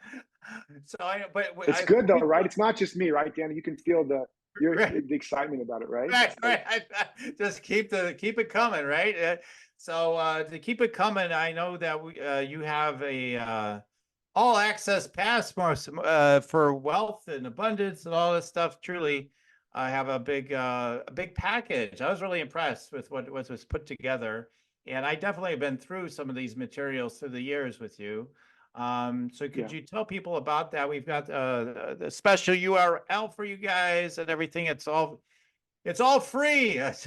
A: it's good though, right? It's not just me, right, Danny? You can feel the excitement about it, right?
B: Right. Just keep it coming, right? So to keep it coming, I know that you have a all access pass for wealth and abundance and all this stuff. Truly, I have a big package. I was really impressed with what was put together, and I definitely have been through some of these materials through the years with you. So could you tell people about that? We've got the special URL for you guys and everything. It's all free. It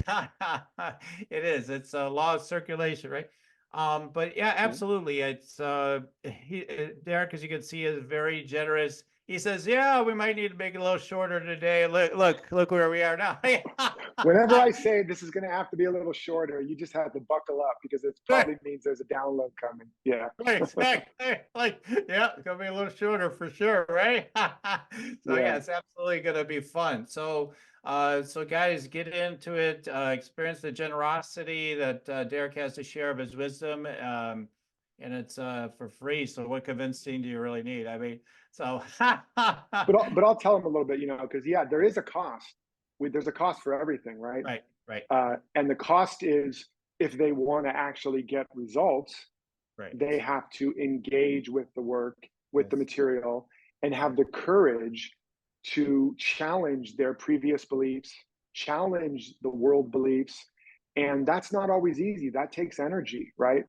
B: is. It's a law of circulation, right? But yeah, absolutely. It's Derek, as you can see, is very generous. He says, "Yeah, we might need to make it a little shorter today. Look where we are now."
A: Whenever I say this is going to have to be a little shorter, you just have to buckle up because it probably means there's a download coming. Yeah.
B: Right, exactly. It's gonna be a little shorter for sure, right? So yeah, it's absolutely gonna be fun. So guys, get into it. Experience the generosity that Derek has to share of his wisdom. and it's for free. So what convincing do you really need? I mean, so
A: But I'll tell them a little bit, because yeah, there is a cost. There's a cost for everything, right?
B: right, right,
A: And the cost is, if they want to actually get results,
B: right.
A: they have to engage with the work, with the
B: Yes.
A: material, and have the courage to challenge their previous beliefs, challenge the world beliefs. And that's not always easy. That takes energy, right?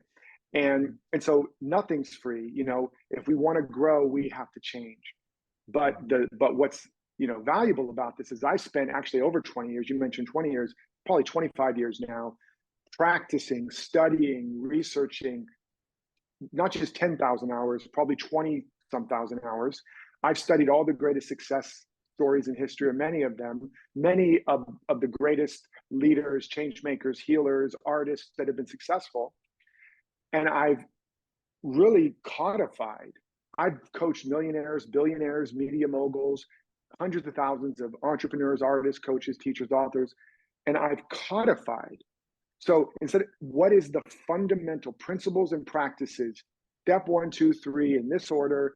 A: And so nothing's free. If we want to grow, we have to change. But what's valuable about this is I spent actually over 20 years. You mentioned 20 years, probably 25 years now, practicing, studying, researching, not just 10,000 hours, probably 20 some thousand hours. I've studied all the greatest success stories in history, or many of them, many of the greatest leaders, change makers, healers, artists that have been successful. And I've really codified. I've coached millionaires, billionaires, media moguls, hundreds of thousands of entrepreneurs, artists, coaches, teachers, authors, and I've codified. So instead, what is the fundamental principles and practices, step 1, 2, 3, in this order,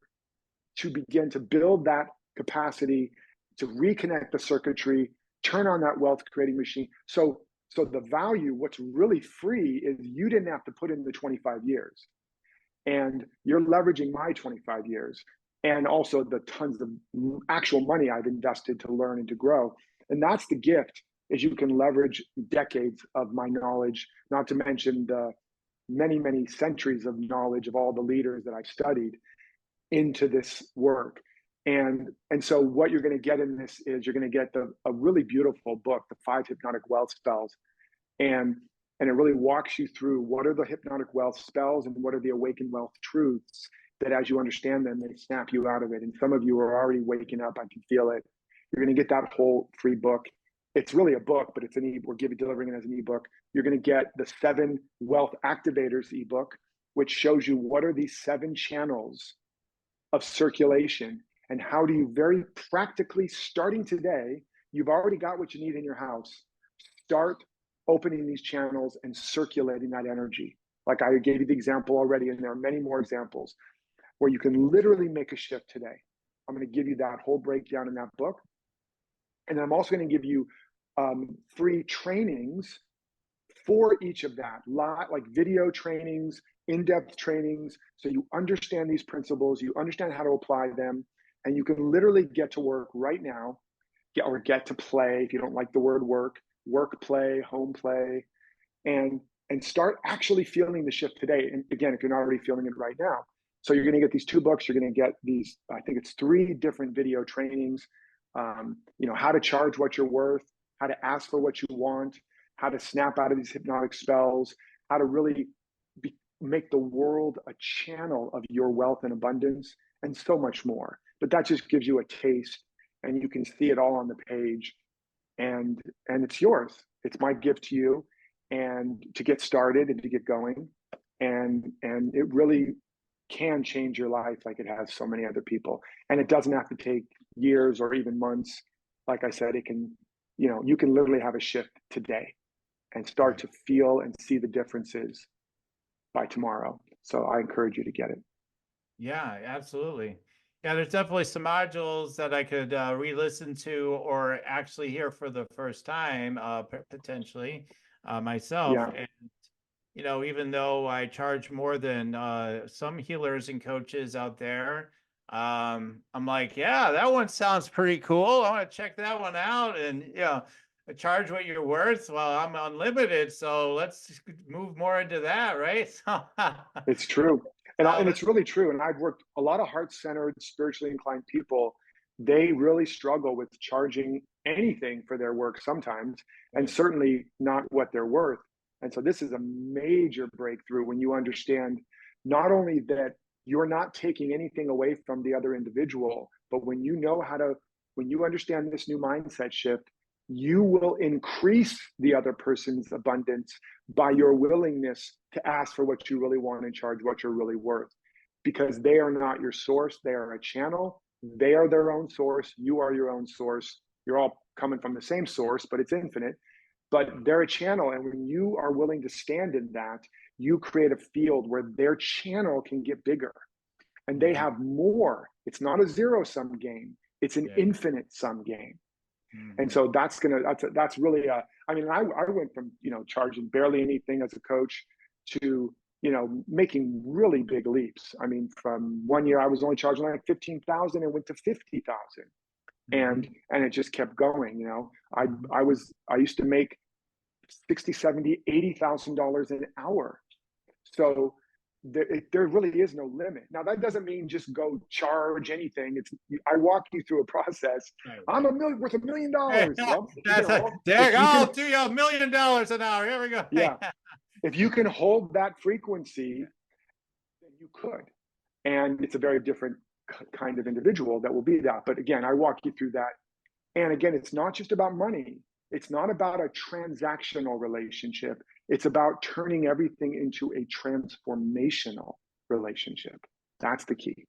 A: to begin to build that capacity, to reconnect the circuitry, turn on that wealth creating machine. So the value, what's really free, is you didn't have to put in the 25 years. And you're leveraging my 25 years and also the tons of actual money I've invested to learn and to grow. And that's the gift, is you can leverage decades of my knowledge, not to mention the many, many centuries of knowledge of all the leaders that I've studied, into this work. And so what you're going to get in this is, you're going to get a really beautiful book, The 5 Hypnotic Wealth Spells. And it really walks you through what are the hypnotic wealth spells and what are the awakened wealth truths, that as you understand them, they snap you out of it. And some of you are already waking up. I can feel it. You're going to get that whole free book. It's really a book, but we're delivering it as an ebook. You're going to get the 7 Wealth Activators ebook, which shows you what are these 7 channels of circulation, and how do you very practically, starting today, you've already got what you need in your house. Start opening these channels and circulating that energy. Like I gave you the example already, and there are many more examples where you can literally make a shift today. I'm going to give you that whole breakdown in that book. And then I'm also going to give you free trainings for each of that, like video trainings, in-depth trainings, so you understand these principles, you understand how to apply them, and you can literally get to work right now, get to play, if you don't like the word work, play, home play, and start actually feeling the shift today. And again, if you're not already feeling it right now. So you're going to get these 2 books, you're going to get these, I think it's 3 different video trainings, how to charge what you're worth, how to ask for what you want, how to snap out of these hypnotic spells, how to really make the world a channel of your wealth and abundance, and so much more. But that just gives you a taste, and you can see it all on the page, and it's yours. It's my gift to you, and to get started and to get going, and it really can change your life like it has so many other people. And it doesn't have to take years or even months. Like I said, it can, you can literally have a shift today and start to feel and see the differences by tomorrow. So I encourage you to get it.
B: Yeah, absolutely. Yeah, there's definitely some modules that I could re-listen to or actually hear for the first time, potentially myself.
A: Yeah.
B: And even though I charge more than some healers and coaches out there, I'm like, yeah, that one sounds pretty cool. I want to check that one out, and charge what you're worth. Well, I'm unlimited, so let's move more into that, right?
A: It's true. And
B: Let's,
A: it's really true. And I've worked a lot of heart-centered, spiritually inclined people. They really struggle with charging anything for their work sometimes, and certainly not what they're worth. And so this is a major breakthrough when you understand not only that you're not taking anything away from the other individual, but when you understand this new mindset shift, you will increase the other person's abundance by your willingness to ask for what you really want and charge what you're really worth. Because they are not your source, they are a channel. They are their own source. You are your own source. You're all coming from the same source, but it's infinite. But they're a channel. And when you are willing to stand in that, you create a field where their channel can get bigger and they have more. It's not a zero-sum game. It's an infinite sum game. And so that's really I mean, I went from, charging barely anything as a coach to, making really big leaps. I mean, from one year I was only charging like 15,000 and went to 50,000. And it just kept going. I used to make 60, 70, $80,000 an hour. So there really is no limit. Now, that doesn't mean just go charge anything. I walk you through a process.
B: Right.
A: I'm worth $1 million. Well,
B: Derek, I'll do you $1 million an hour. Here we go.
A: Yeah. If you can hold that frequency, then you could. And it's a very different kind of individual that will be that. But again, I walk you through that. And again, it's not just about money. It's not about a transactional relationship. It's about turning everything into a transformational relationship. That's the key.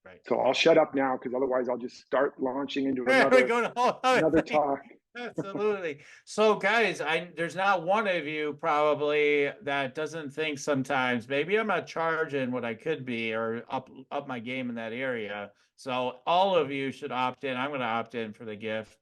A: Right. So I'll shut up now, because otherwise I'll just start launching into another talk.
B: Absolutely. So guys, there's not one of you probably that doesn't think sometimes, maybe I'm not charging what I could be, or up my game in that area. So all of you should opt in. I'm going to opt in for the gift.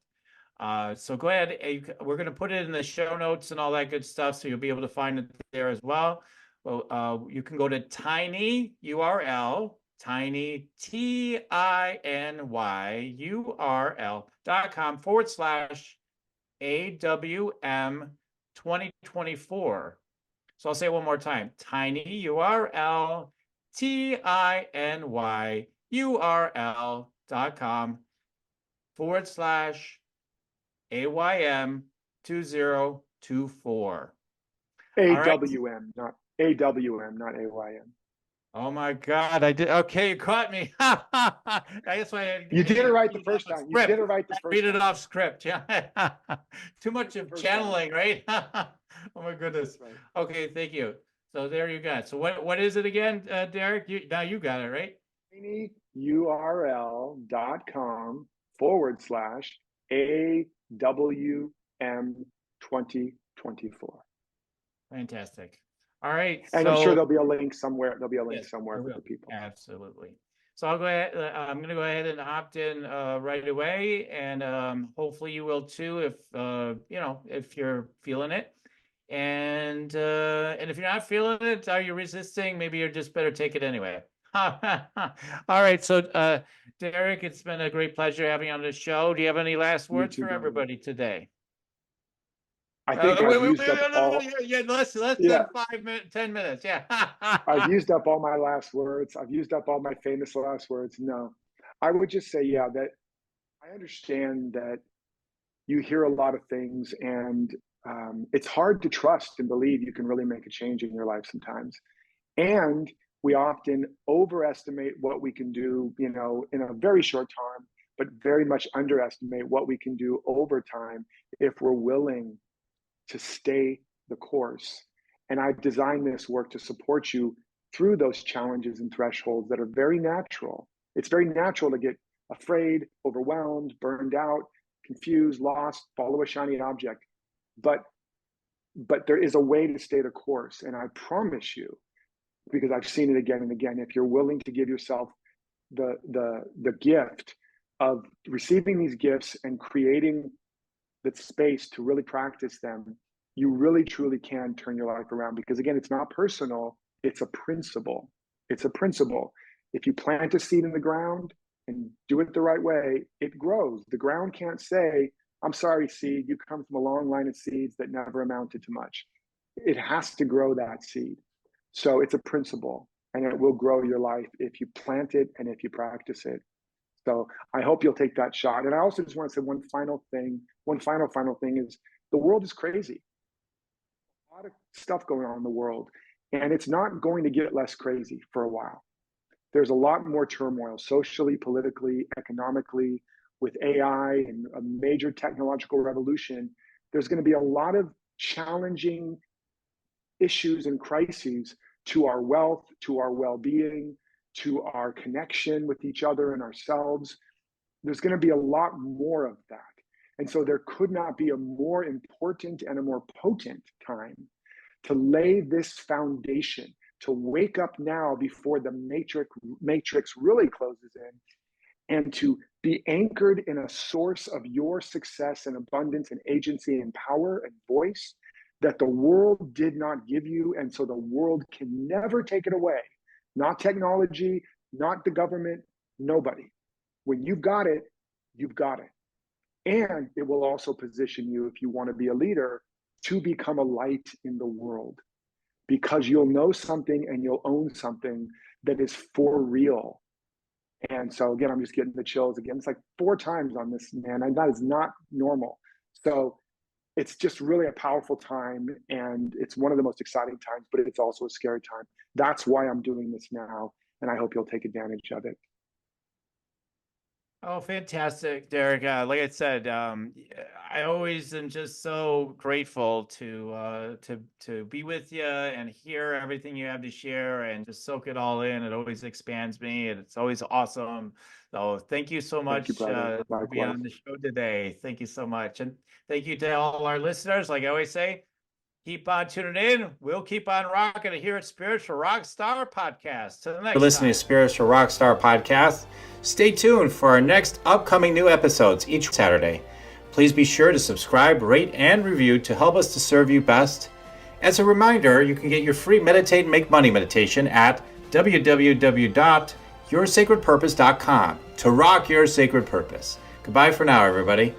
B: So go ahead. We're going to put it in the show notes and all that good stuff, so you'll be able to find it there as well. Well, you can go to tiny URL, tiny TINYURL.com/AWM 2024. So I'll say it one more time. Tiny URL TINYURL.com/AYM 2024.
A: AWM, not AWM, not AYM.
B: Oh my God, I did. Okay, you caught me. That's why
A: you did it right the first time. You did it right the first time.
B: Read it off script. Yeah. Too much of channeling, right? Oh my goodness. Right. Okay, thank you. So there you got it. So what is it again, Derek? Now you got it, right?
A: tinyurl.com/AWM 2024.
B: Fantastic. All right.
A: And I'm sure there'll be a link somewhere. There'll be a link somewhere for the people.
B: Absolutely. So I'll go ahead. I'm going to go ahead and opt in right away, and hopefully you will too, if if you're feeling it. And if you're not feeling it, are you resisting? Maybe you're just better take it anyway. All right. So Derek, it's been a great pleasure having you on the show. Do you have any last words for everybody today?
A: I think I've used up all.
B: Yeah, less than 10 minutes. Yeah.
A: I've used up all my last words. I've used up all my famous last words. No, I would just say, that I understand that you hear a lot of things, and it's hard to trust and believe you can really make a change in your life sometimes. And we often overestimate what we can do, in a very short time, but very much underestimate what we can do over time if we're willing to stay the course. And I've designed this work to support you through those challenges and thresholds that are very natural. It's very natural to get afraid, overwhelmed, burned out, confused, lost, follow a shiny object. But there is a way to stay the course. And I promise you, because I've seen it again and again, if you're willing to give yourself the gift of receiving these gifts and creating the space to really practice them, you really truly can turn your life around. Because again, it's not personal, it's a principle. It's a principle. If you plant a seed in the ground and do it the right way, it grows. The ground can't say, I'm sorry, seed, you come from a long line of seeds that never amounted to much. It has to grow that seed. So it's a principle, and it will grow your life if you plant it and if you practice it. So I hope you'll take that shot. And I also just want to say one final thing is, the world is crazy. A lot of stuff going on in the world, and it's not going to get less crazy for a while. There's a lot more turmoil, socially, politically, economically, with AI and a major technological revolution. There's going to be a lot of challenging issues and crises to our wealth, to our well-being, to our connection with each other and ourselves. There's going to be a lot more of that. And so there could not be a more important and a more potent time to lay this foundation, to wake up now before the matrix really closes in, and to be anchored in a source of your success and abundance and agency and power and voice that the world did not give you. And so the world can never take it away. Not technology, not the government, nobody. When you've got it, you've got it. And it will also position you, if you want to be a leader, to become a light in the world, because you'll know something and you'll own something that is for real. And so again, I'm just getting the chills again. It's like 4 times on this, man, and that is not normal. So it's just really a powerful time, and it's one of the most exciting times, but it's also a scary time. That's why I'm doing this now, and I hope you'll take advantage of it.
B: Oh, fantastic, Derek. Like I said, I always am just so grateful to be with you and hear everything you have to share and just soak it all in. It always expands me, and it's always awesome. So thank you so
A: Thank you,
B: much
A: brother.
B: for being
A: Likewise.
B: on the show today. Thank you so much. And thank you to all our listeners. Like I always say, keep on tuning in. We'll keep on rocking here at Spiritual Rockstar Podcast. Till the next time. You're listening to Spiritual Rockstar Podcast. Stay tuned for our next upcoming new episodes each Saturday. Please be sure to subscribe, rate, and review to help us to serve you best. As a reminder, you can get your free Meditate and Make Money meditation at www.yoursacredpurpose.com to rock your sacred purpose. Goodbye for now, everybody.